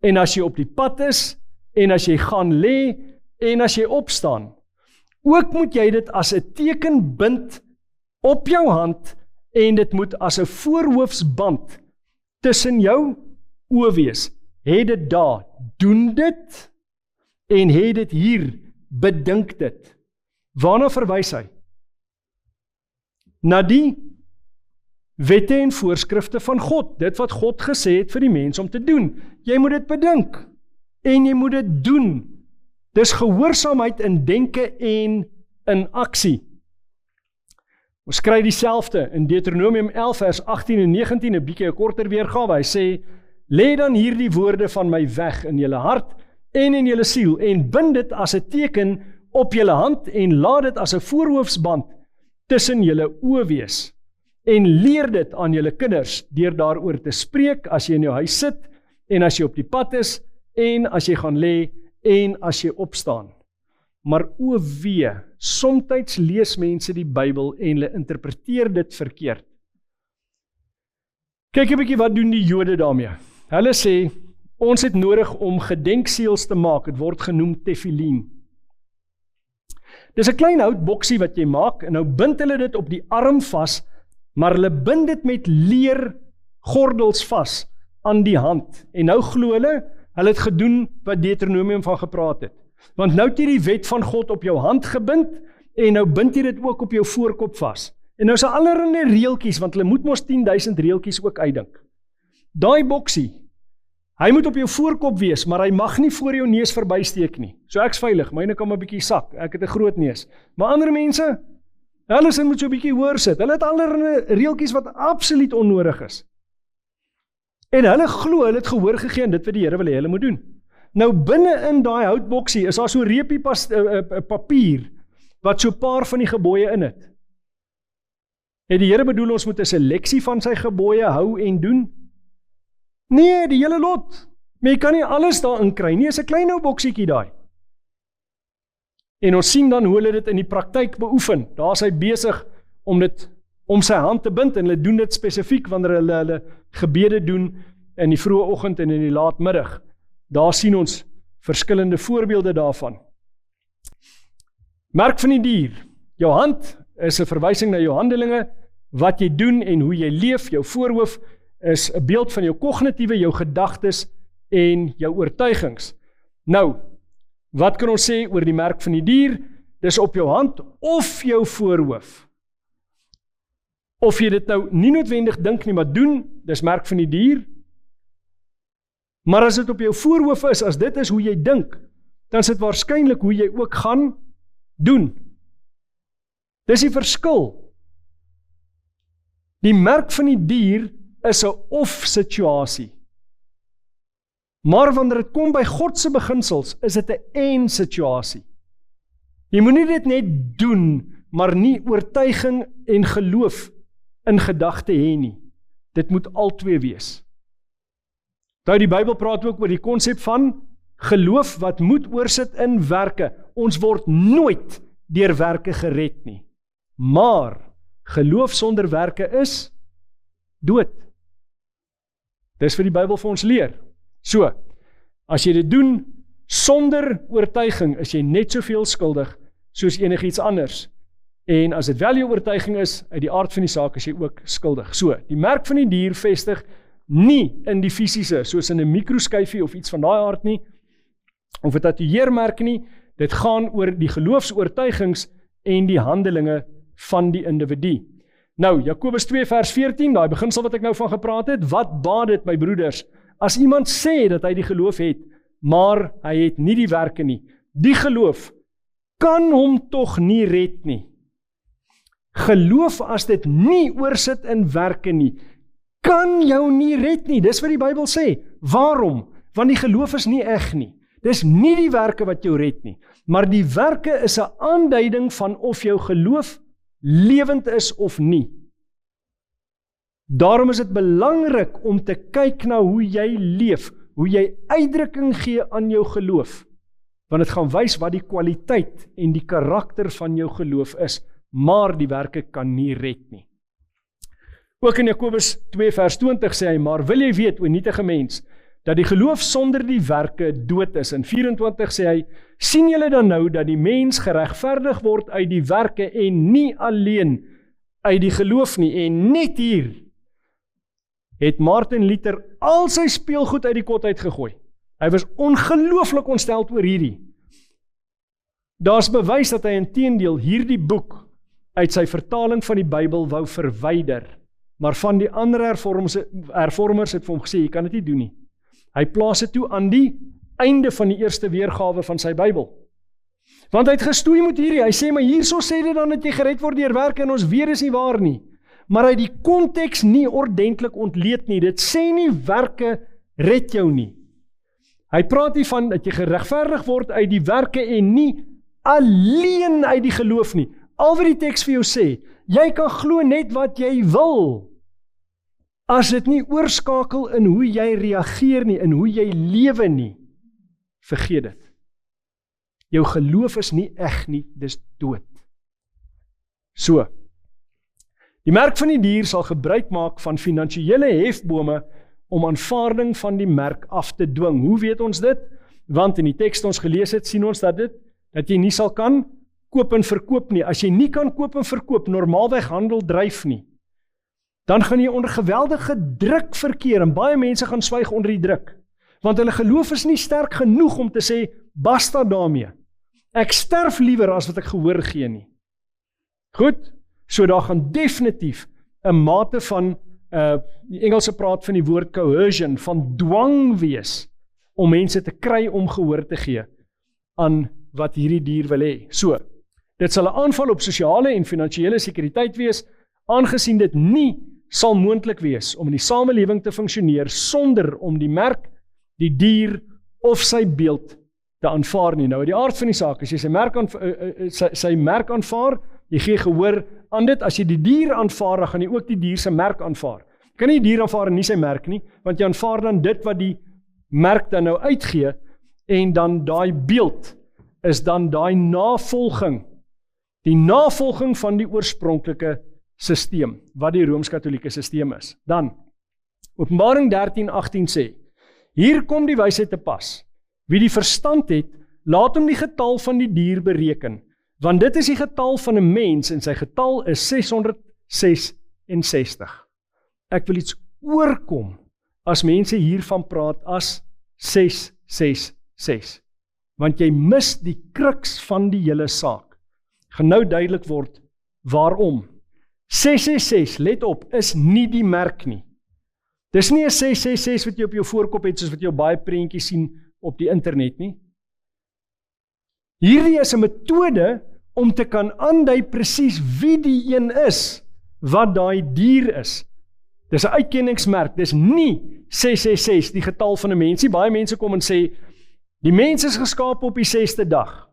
en as jy op die pad is, en as jy gaan lê, en as jy opstaan. Ook moet jy dit as 'n teken bind op jou hand, en dit moet as 'n voorhoofsband tussen jou oë wees. Het dit daar, doen dit, en het dit hier, bedink dit. Waarna verwys hy? Na die wette en voorskrifte van God, dit wat God gesê het vir die mens om te doen. Jy moet dit bedink, en jy moet dit doen. Dis gehoorsaamheid in denke en in aksie. Ons kry dieselfde in Deuteronomium 11 vers 18 en 19, 'n bietjie 'n korter weergawe. Hy sê, lê dan hierdie woorde van my weg in julle hart en in julle siel, en bind dit as 'n teken op julle hand, en laat dit as 'n voorhoofsband tussen julle oë wees. En leer dit aan julle kinders, deur daaroor te spreek, as jy in jou huis sit, en as jy op die pad is, en as jy gaan lê, en as jy opstaan. Maar o wee, somtyds lees mense die Bybel en hulle interpreteer dit verkeerd. Kyk 'n bietjie wat doen die Jode daarmee. Hulle sê, ons het nodig om gedenkseels te maak, dit word genoem tefillin. Dis 'n klein houtboksie wat jy maak, en nou bind hulle dit op die arm vas, maar hulle bind dit met leer gordels vas aan die hand. En nou glo hulle het gedoen wat Deuteronomium van gepraat het. Want nou het jy die wet van God op jou hand gebind, en nou bind jy dit ook op jou voorkop vas. En nou is daar allerlei reeltjies, want hulle moet mos 10.000 reeltjies ook uitdink. Daai boksie, Hy moet op jou voorkop wees, maar hy mag nie voor jou neus verbysteek nie. So ek's veilig, myne kan 'n bietjie sak, ek het 'n groot neus. Maar ander mense, hulle sin moet so 'n bietjie hoor sit. Hulle het allerlei reeltjies wat absoluut onnodig is. En hulle glo, hulle het gehoor gegee aan dit wat die Here wil hê hulle moet doen. Nou binne in daai houtboksie is daar so 'n reepie papier wat so 'n paar van die gebooie in het. Het die Here bedoel ons moet 'n seleksie van sy gebooie hou en doen? Nee, die hele lot. Maar jy kan nie alles daarin kry nie, is 'n klein ou boksiekie daai. En ons sien dan hoe hulle dit in die praktyk beoefen. Daar is hy besig om sy hand te bind en hulle doen dit spesifiek wanneer hulle gebede doen in die vroeë oggend en in die laatmiddag. Daar sien ons verskillende voorbeelde daarvan. Merk van die dier. Jou hand is 'n verwysing na jou handelinge, wat jy doen en hoe jy leef. Jou voorhoof is 'n beeld van jou kognitiewe, jou gedagtes en jou oortuigings. Nou, wat kan ons sê oor die merk van die dier? Dis op jou hand of jou voorhoof. Of jy dit nou nie noodwendig dink nie, maar doen, dis merk van die dier. Maar as dit op jou voorhoof is, as dit is hoe jy dink, dan is dit waarskynlik hoe jy ook gaan doen. Dis die verskil. Die merk van die dier is 'n of-situasie. Maar wanneer dit kom by God se beginsels, is dit 'n en-situasie. Jy moet nie dit net doen, maar nie oortuiging en geloof in gedagte hê nie. Dit moet albei wees. Nou die Bybel praat ook oor die konsep van geloof wat moet oorsit in werke. Ons word nooit deur werke gered nie. Maar geloof sonder werke is dood. Dis wat die Bybel vir ons leer. So, as jy dit doen sonder oortuiging, is jy net soveel skuldig soos enigiets anders. En as dit wel jou oortuiging is, uit die aard van die saak is jy ook skuldig. So, die merk van die dier vestig nie in die fisiese, soos in 'n mikroskyfie of iets van daai aard nie, of 'n tatoeëermerk nie. Dit gaan oor die geloofsoortuigings en die handelinge van die individu. Nou, Jakobus 2 vers 14, daai beginsel wat ek nou van gepraat het, wat baat dit, my broeders, as iemand sê dat hy die geloof het, maar hy het nie die werke nie. Die geloof kan hom tog nie red nie. Geloof as dit nie oorsit in werke nie, kan jou nie red nie. Dis wat die Bybel sê. Waarom? Want die geloof is nie eg nie. Dis nie die werke wat jou red nie, maar die werke is 'n aanduiding van of jou geloof lewend is of nie. Daarom is dit belangrik om te kyk na hoe jy leef, hoe jy uitdrukking gee aan jou geloof, want dit gaan wys wat die kwaliteit en die karakter van jou geloof is, maar die werke kan nie red nie. Ook in Jakobus 2 vers 20 sê hy, maar wil jy weet, o nietige mens, dat die geloof sonder die werke dood is. In 24 sê hy, sien julle dan nou dat die mens geregverdig word uit die werke en nie alleen uit die geloof nie. En net hier het Martin Luther al sy speelgoed uit die kot uitgegooi. Hy was ongelooflik ontsteld oor hierdie. Daar's bewys dat hy inteendeel hierdie boek uit sy vertaling van die Bybel wou verwyder, maar van die ander hervormers het vir hom gesê, jy kan dit nie doen nie. Hy plaas dit toe aan die einde van die eerste weergawe van sy Bybel. Want hy het gestoei met hierdie, hy sê, maar hierso sê dit dan dat jy gered word deur werke en ons weet is nie waar nie. Maar hy het die konteks nie ordentlik ontleed nie, dit sê nie werke red jou nie. Hy praat hier van dat jy geregverdig word uit die werke en nie alleen uit die geloof nie. Al wat die teks vir jou sê, jy kan glo net wat jy wil. As dit nie oorskakel in hoe jy reageer nie, in hoe jy lewe nie, vergeet dit. Jou geloof is nie eg nie, dis dood. So, die merk van die dier sal gebruik maak van finansiële hefbome om aanvaarding van die merk af te dwing. Hoe weet ons dit? Want in die teks ons gelees het, sien ons dat jy nie sal kan koop en verkoop nie. As jy nie kan koop en verkoop, normaalweg handel dryf nie, dan gaan jy onder geweldige druk verkeer, en baie mense gaan swyg onder die druk, want hulle geloof is nie sterk genoeg om te sê, basta daarmee. Ek sterf liewer as wat ek gehoor gee nie. Goed, so daar gaan definitief 'n mate van die Engelse praat van die woord coercion, van dwang wees, om mense te kry om gehoor te gee aan wat hierdie dier wil hê. So, dit sal 'n aanval op sosiale en finansiële sekuriteit wees, aangesien dit nie sal moontlik wees om in die samelewing te funksioneer sonder om die merk, die dier of sy beeld te aanvaar nie. Nou, die aard van die saak, as jy sy merk aanvaar, jy gee gehoor aan dit, as jy die dier aanvaar, dan gaan jy ook die dier se merk aanvaar. Jy kan nie die dier aanvaar en nie sy merk nie, want jy aanvaar dan dit wat die merk dan nou uitgee, en dan daai beeld is dan daai navolging, die navolging van die oorspronklike sisteem, wat die Rooms-Katolieke sisteem is. Dan, Openbaring 13:18 sê, hier kom die wysheid te pas. Wie die verstand het, laat hom die getal van die dier bereken, want dit is die getal van 'n mens, en sy getal is 666. Ek wil iets oorkom, as mense hiervan praat as 666, want jy mis die kruks van die hele saak. Gaan nou duidelik word, waarom. 666, let op, is nie die merk nie. Dis nie 'n 666 wat jy op jou voorkop het, soos wat jy baie prentjies sien op die internet nie. Hierdie is 'n metode om te kan aandui presies wie die een is, wat daai dier is. Dis 'n uitkenningsmerk, dis nie 666, die getal van 'n mens nie. Baie mense kom en sê, die mens is geskaap op die 6de dag.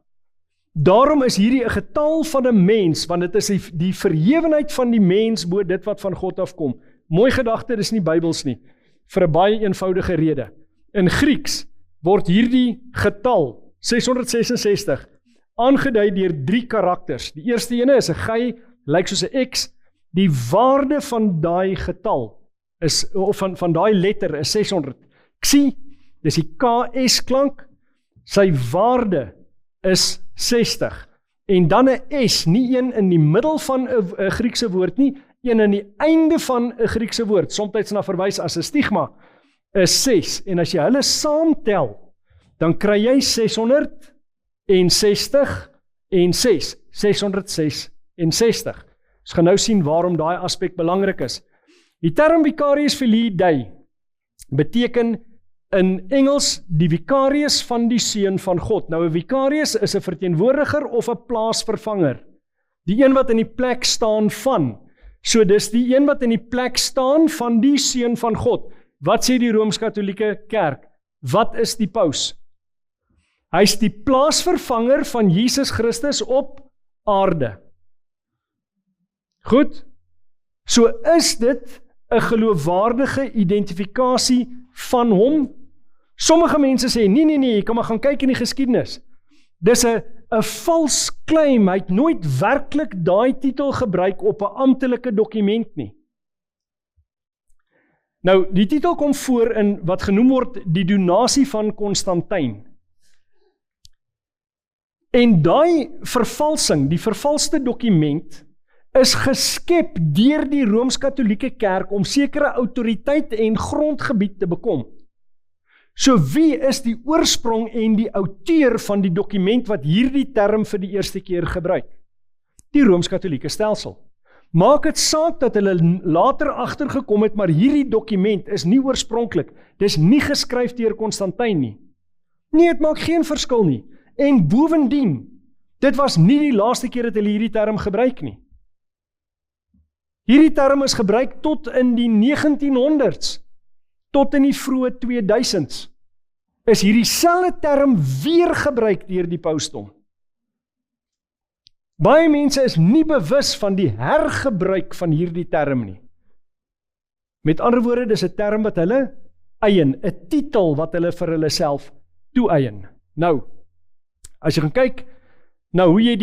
Daarom is hierdie 'n getal van 'n mens, want dit is die verhewenheid van die mens bo dit wat van God afkom. Mooi gedagte, dis nie Bybels nie, vir 'n baie eenvoudige rede. In Grieks word hierdie getal, 666, aangedui deur 3 karakters. Die eerste ene is 'n gey, lyk soos 'n X. Die waarde van daai getal is, of van daai letter is 600. Xi, dis die KS klank, sy waarde is 60. En dan 'n S, nie een in die middel van 'n Griekse woord nie, een in die einde van 'n Griekse woord, soms na verwys as 'n stigma, is 6. En as jy hulle saamtel, dan kry jy 660 en 6, 666. Ons gaan nou sien waarom daai aspek belangrik is. Die term vicarius filii Dei beteken in Engels die vicarius van die seun van God. Nou 'n vicarius is 'n verteenwoordiger of 'n plaasvervanger. Die een wat in die plek staan van. So dis die een wat in die plek staan van die seun van God. Wat sê die Rooms-Katolieke Kerk? Wat is die paus? Hy is die plaasvervanger van Jesus Christus op aarde. Goed? So is dit 'n geloofwaardige identifikasie van hom? Sommige mense sê, nee, jy kan maar gaan kyk in die geskiedenis. Dis 'n vals claim, hy het nooit werklik daai titel gebruik op 'n amptelike dokument nie. Nou, die titel kom voor in wat genoem word die donasie van Konstantyn. En daai vervalsing, die vervalste dokument, is geskep deur die Rooms-Katolieke Kerk om sekere autoriteit en grondgebied te bekom. So wie is die oorsprong en die outeur van die dokument wat hierdie term vir die eerste keer gebruik? Die Rooms-Katolieke stelsel. Maak dit saak dat hulle later agtergekom het, maar hierdie dokument is nie oorspronklik, dis nie geskryf deur Konstantyn nie. Nee, dit maak geen verskil nie. En bovendien, dit was nie die laaste keer dat hulle hierdie term gebruik nie. Hierdie term is gebruik tot in die 1900s, tot in die vroeë 2000s, is hierdie selfde term weer gebruik deur die pausdom. Baie mense is nie bewus van die hergebruik van hierdie term nie. Met ander woorde, dis 'n term wat hulle eien, 'n titel wat hulle vir hulle self toeëien. Nou, as jy gaan kyk, nou hoe jy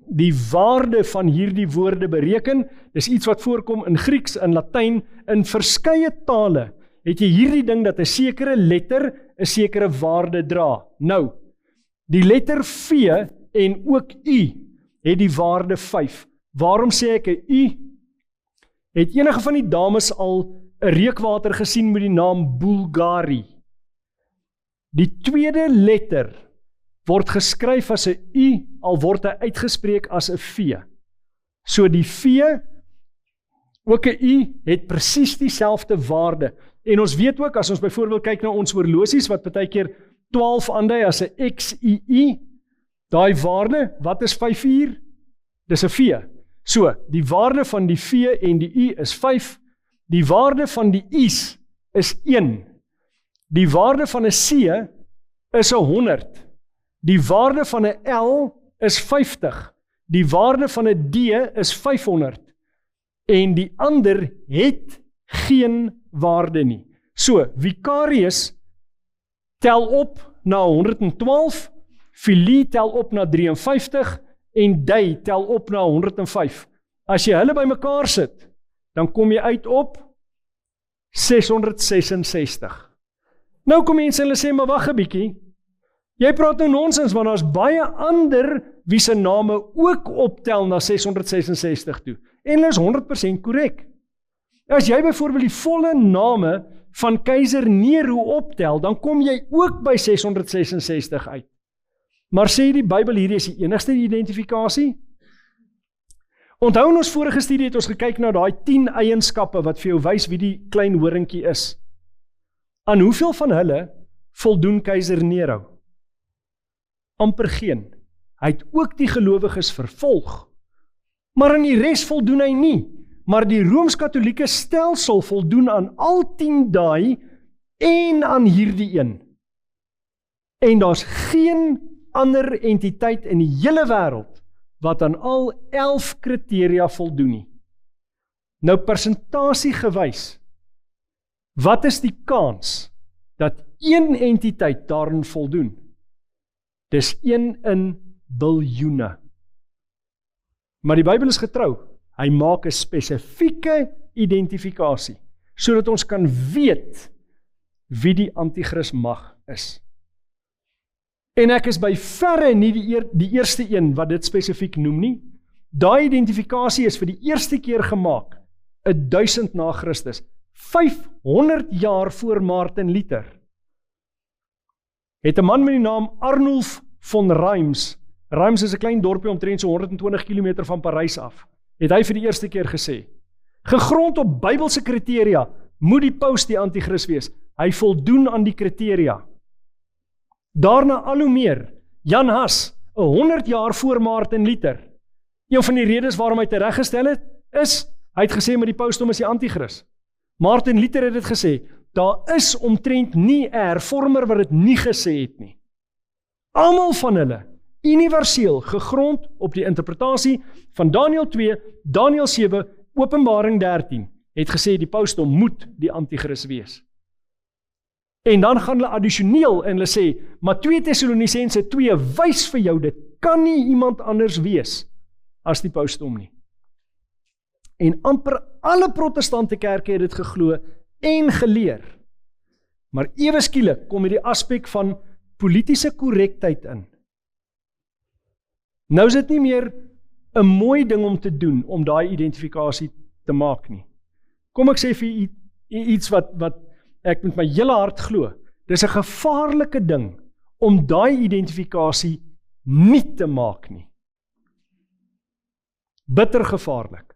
die waarde van hierdie woorde bereken, dis iets wat voorkom in Grieks, in Latyn, in verskeie tale, het jy hierdie ding dat 'n sekere letter 'n sekere waarde dra. Nou, die letter V en ook U het die waarde 5. Waarom sê ek 'n U? Het enige van die dames al 'n reukwater gesien met die naam Bulgari? Die tweede letter word geskryf as 'n U, al word hy uitgespreek as 'n V. So die V Ook 'n U het presies dieselfde waarde. En ons weet ook, as ons byvoorbeeld kyk na ons horlosies, wat partykeer 12 aandui as 'n XUI, daai waarde, wat is 5 uur? Dis 'n V. So, die waarde van die V en die U is 5, die waarde van die U's is 1, die waarde van 'n C is 100, die waarde van 'n L is 50, die waarde van 'n D is 500, en die ander het geen waarde nie. So, Vicarius tel op na 112, Philie tel op na 53, en Day tel op na 105. As jy hulle bymekaar sit, dan kom jy uit op 666. Nou kom mense en hulle sê, maar wag 'n bietjie, jy praat nou nonsens, want daar's baie ander wie se name ook optel na 666 toe. En hulle is 100% korrek. As jy byvoorbeeld die volle name van keiser Nero optel, dan kom jy ook by 666 uit. Maar sê die Bybel hierdie is die enigste identifikasie? Onthou in ons vorige studie het ons gekyk na daai 10 eienskappe wat vir jou wys wie die klein horingkie is. Aan hoeveel van hulle voldoen keiser Nero? Amper geen. Hy het ook die gelowiges vervolg. Maar aan die res voldoen hy nie. Maar die Rooms-Katolieke stelsel voldoen aan al 10 daai en aan hierdie een. En daar's geen ander entiteit in die hele wêreld wat aan al 11 kriteria voldoen nie. Nou persentasie gewys, wat is die kans dat een entiteit daarin voldoen? Dis 1 in biljoene. Maar die Bybel is getrou. Hy maak 'n spesifieke identifikasie, sodat ons kan weet wie die anti-kris mag is. En ek is by verre nie die eerste een wat dit spesifiek noem nie. Daai identifikasie is vir die eerste keer gemaak, 1000 na Christus, 500 jaar voor Martin Luther. Het 'n man met die naam Arnulf von Reims, Reims is 'n klein dorpie omtrent so 120 km van Parys af, het hy vir die eerste keer gesê, gegrond op Bybelse kriteria, moet die paus die anti-kris wees. Hy voldoen aan die kriteria. Daarna al hoe meer, Jan Hus, 100 jaar voor Martin Luther. Een van die redes waarom hy tereggestel het, is, hy het gesê met die pausdom is die anti-kris. Martin Luther het dit gesê, daar is omtrent nie 'n hervormer wat dit nie gesê het nie. Almal van hulle, universeel, gegrond op die interpretasie van Daniël 2, Daniël 7, Openbaring 13, het gesê die pausdom moet die anti-kris wees. En dan gaan hulle addisioneel en hulle sê, maar 2 Tessalonisense 2 wys vir jou, dit kan nie iemand anders wees as die pausdom nie. En amper alle protestante kerke het dit geglo en geleer. Maar ewe skielik kom hierdie aspek van politiese korrektheid in. Nou is dit nie meer 'n mooi ding om te doen, om daai identifikasie te maak nie. Kom ek sê vir iets wat ek met my hele hart glo. Dis 'n gevaarlike ding om daai identifikasie nie te maak nie. Bitter gevaarlik.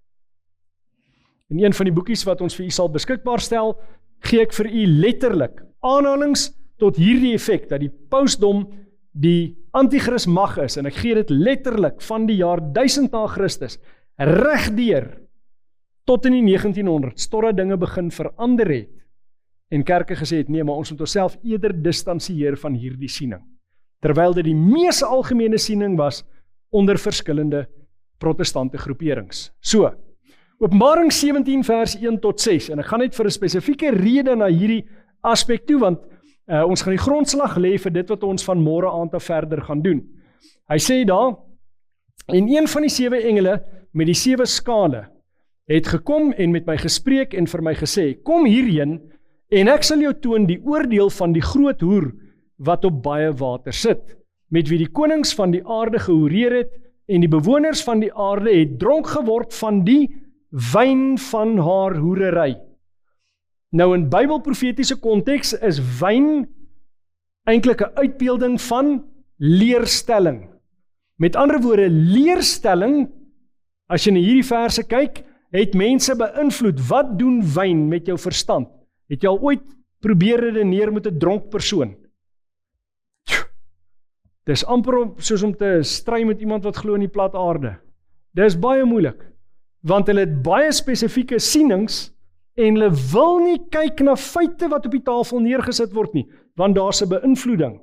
In een van die boekies wat ons vir u sal beskikbaar stel, gee ek vir u letterlik aanhalings tot hierdie effek, dat die pausdom die anti-kris mag is, en ek gee dit letterlik van die jaar 1000 na Christus, regdeur tot in die 1900s, totdat dinge begin verander het, en kerke gesê het, nee, maar ons moet onsself eerder distansieer van hierdie siening, terwyl dit die mees algemene siening was onder verskillende protestante groeperings. So, Openbaring 17 vers 1 tot 6, en ek gaan net vir 'n spesifieke rede na hierdie aspek toe, want ons gaan die grondslag lê vir dit wat ons van môre aand af verder gaan doen. Hy sê daar, en een van die 7 engele met die 7 skale het gekom en met my gespreek en vir my gesê, kom hierheen en ek sal jou toon die oordeel van die groot hoer wat op baie water sit, met wie die konings van die aarde gehoereer het en die bewoners van die aarde het dronk geword van die wyn van haar hoerery. Nou in Bybelprofetiese konteks is wyn eintlik 'n uitbeelding van leerstelling. Met ander woorde, leerstelling, as jy na hierdie verse kyk, het mense beïnvloed. Wat doen wyn met jou verstand? Het jy al ooit probeer redeneer met 'n dronk persoon? Dis amper soos om te stry met iemand wat glo in die plat aarde. Dis baie moeilik, want hulle het baie spesifieke sienings en hulle wil nie kyk na feite wat op die tafel neergesit word nie, want daar's 'n beïnvloeding.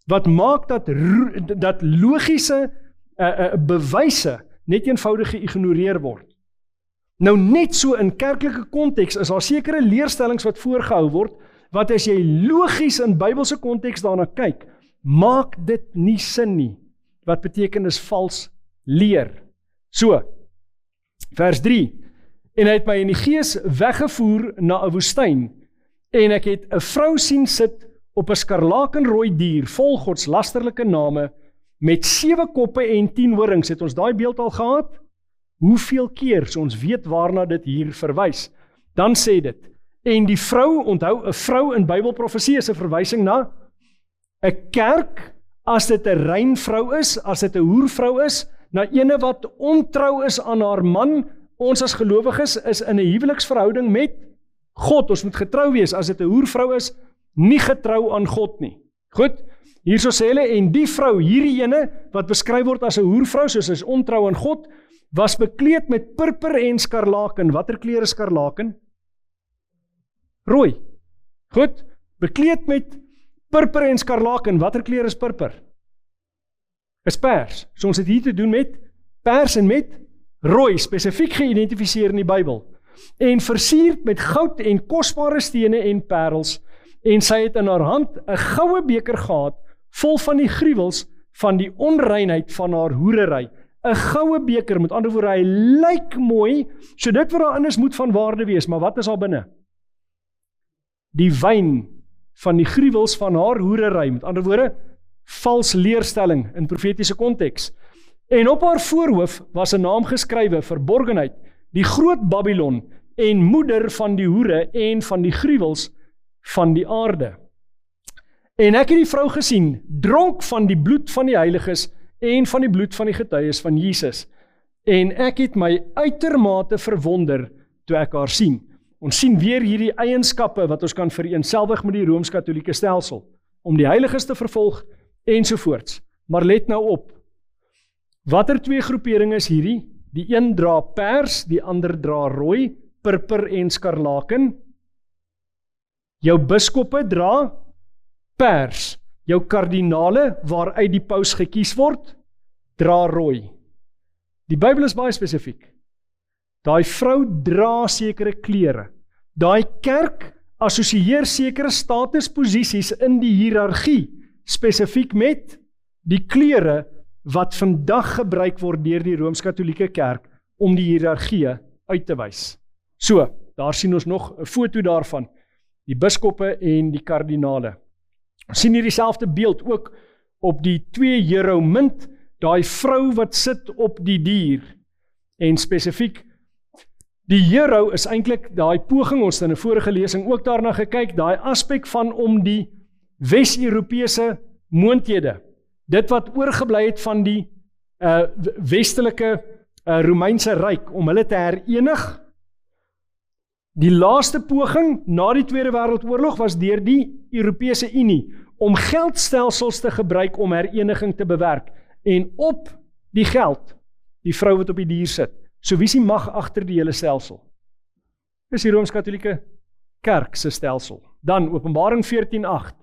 Wat maak dat logiese bewyse net eenvoudig geïgnoreer word. Nou net so in kerklike konteks is daar sekere leerstellings wat voorgehou word, wat as jy logies in Bybelse konteks daarna kyk, maak dit nie sin nie. Wat beteken is vals leer. So, vers 3, en hy het my in die gees weggevoer na 'n woestyn, en ek het 'n vrou sien sit op 'n skarlakenrooi dier, vol godslasterlike name, met 7 koppe en 10 horings. Het ons daai beeld al gehad? Hoeveel keer, so ons weet waarna dit hier verwys. Dan sê dit, en die vrou, onthou, 'n vrou in Bybelprofesie is 'n verwysing na 'n kerk, as dit 'n rein vrou is, as dit 'n hoervrou is, na ene wat ontrou is aan haar man. Ons as gelowiges is in 'n huweliksverhouding met God. Ons moet getrou wees. As dit 'n hoervrou is, nie getrou aan God nie. Goed, hierso sê hulle, en die vrou, hierdie ene, wat beskryf word as 'n hoervrou, soos is ontrou aan God, was bekleed met purper en skarlaken. Watter kleur is skarlaken? Rooi. Goed, bekleed met purper en skarlaken. Watter kleur is purper? Is pers. So ons het hier te doen met pers en met rooi, spesifiek geïdentifiseer in die Bybel. En versierd met goud en kosbare stene en parels, en sy het in haar hand 'n goue beker gehad, vol van die gruwels van die onreinheid van haar hoerery. 'n Goue beker, met ander woorde, hy lyk mooi, so dit wat daarin is moet van waarde wees, maar wat is daar binne? Die wyn van die gruwels van haar hoerery, met ander woorde, vals leerstelling in profetiese konteks. En op haar voorhoof was 'n naam geskrywe, verborgenheid, die groot Babylon, en moeder van die hoere en van die gruwels van die aarde. En ek het die vrou gesien, dronk van die bloed van die heiliges en van die bloed van die getuies van Jesus. En ek het my uitermate verwonder toe ek haar sien. Ons sien weer hierdie eienskappe wat ons kan vereenselwig met die Rooms-Katolieke stelsel, om die heiliges te vervolg ensovoorts. Maar let nou op, watter 2 groeperinge is hierdie? Die een dra pers, die ander dra rooi, purper en skarlaken. Jou biskoppe dra pers, jou kardinale, waaruit die paus gekies word, dra rooi. Die Bybel is baie spesifiek. Daai vrou dra sekere klere. Daai kerk assosieer sekere statusposisies in die hiërargie, spesifiek met die klere wat vandag gebruik word deur die Rooms-Katolieke Kerk om die hiërargie uit te wys. So, daar sien ons nog 'n foto daarvan, die biskoppe en die kardinale. Ons sien hier dieselfde beeld ook op die 2 euro munt, daai vrou wat sit op die dier. En spesifiek, die euro is eintlik daai poging, ons het in 'n vorige lesing ook daarna gekyk, daai aspek van om die Wes-Europese moondhede, dit wat oorgebly het van die westelike Romeinse ryk, om hulle te herenig. Die laaste poging na die Tweede Wêreldoorlog was deur die Europese Unie om geldstelsels te gebruik om hereniging te bewerk. En op die geld, die vrou wat op die dier sit. So wie is die mag agter die hele stelsel? Dis die Rooms-Katolieke Kerk se stelsel. Dan Openbaring 14:8.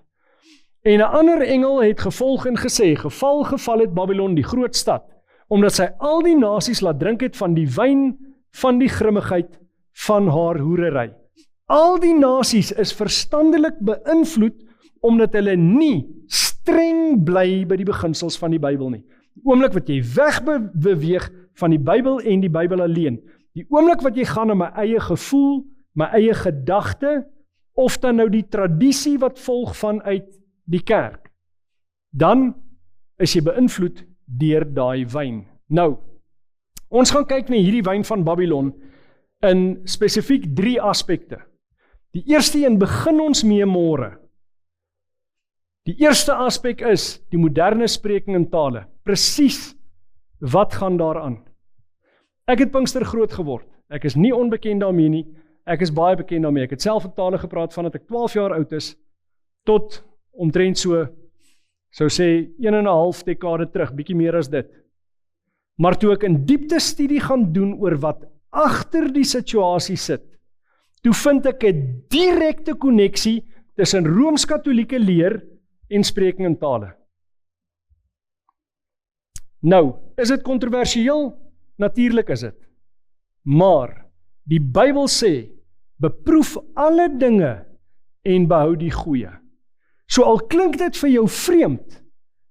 En 'n ander engel het gevolg en gesê, geval het Babylon, die groot stad, omdat sy al die nasies laat drink het van die wyn van die grimmigheid van haar hoerery. Al die nasies is verstandelik beïnvloed, omdat hulle nie streng bly by die beginsels van die Bybel nie. Die oomblik wat jy wegbeweeg van die Bybel en die Bybel alleen, die oomblik wat jy gaan na my eie gevoel, my eie gedagte, of dan nou die tradisie wat volg vanuit die kerk, dan is jy beïnvloed deur daai wyn. Nou, ons gaan kyk na hierdie wyn van Babylon in spesifiek 3 aspekte. Die eerste een begin ons mee môre. Die eerste aspek is die moderne spreking in tale. Presies wat gaan daaraan? Ek het Pinkster groot geword. Ek is nie onbekend daarmee nie. Ek is baie bekend daarmee. Ek het self in tale gepraat vandat ek 12 jaar oud is, tot omtrent so, sou sê 1,5 dekade terug, bietjie meer as dit. Maar toe ek in diepte studie gaan doen oor wat agter die situasie sit, toe vind ek 'n direkte koneksie tussen Rooms-Katolieke leer en spreking in tale. Nou, is dit kontroversieel? Natuurlik is dit. Maar die Bybel sê, beproef alle dinge en behou die goeie. So al klink dit vir jou vreemd,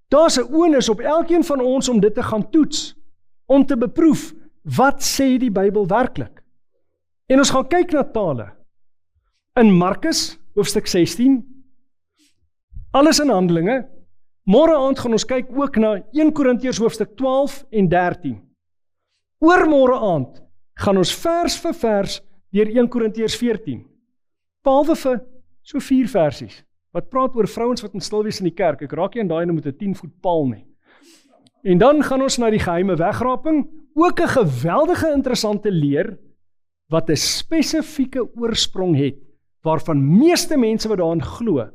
daar's 'n onus op elkeen van ons om dit te gaan toets, om te beproef, wat sê die Bybel werklik? En ons gaan kyk na tale. In Markus, hoofstuk 16, alles in Handelinge. Môre aand gaan ons kyk ook na 1 Korintiërs hoofstuk 12 en 13. Oormôre aand gaan ons vers vir vers deur 1 Korintiërs 14. Behalwe vir so 4 versies, wat praat oor vrouens wat in stil wees in die kerk. Ek raak nie aan daai met 'n 10 voet paal nie. En dan gaan ons na die geheime wegraping, ook 'n geweldige interessante leer, wat 'n spesifieke oorsprong het, waarvan meeste mense wat daarin glo,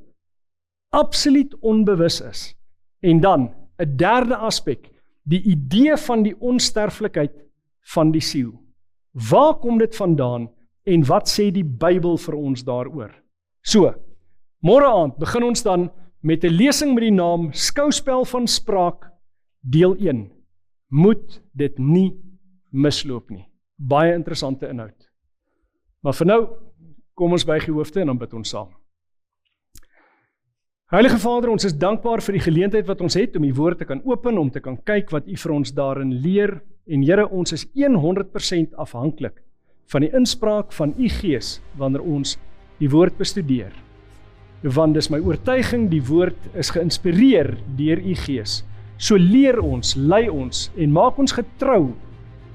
absoluut onbewus is. En dan, 'n derde aspek, die idee van die onsterflikheid van die siel. Waar kom dit vandaan en wat sê die Bybel vir ons daaroor? So, môre aand begin ons dan met 'n lesing met die naam Skouspel van Spraak, deel 1. Moet dit nie misloop nie. Baie interessante inhoud. Maar vir nou, kom ons buig die hoofde en dan bid ons saam. Heilige Vader, ons is dankbaar vir die geleentheid wat ons het om die woord te kan open, om te kan kyk wat U vir ons daarin leer. En Here, ons is 100% afhanklik van die inspraak van U Gees wanneer ons die woord bestudeer. Want dis my oortuiging, die woord is geïnspireer deur U Gees. So leer ons, lei ons en maak ons getrou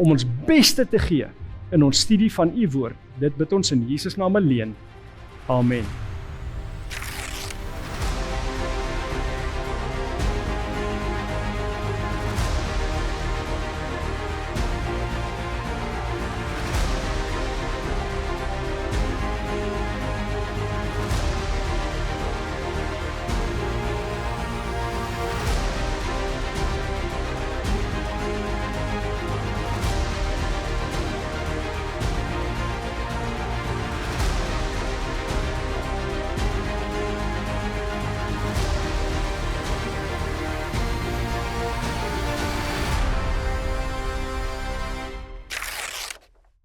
om ons beste te gee in ons studie van U woord. Dit bid ons in Jesus naam alleen. Amen.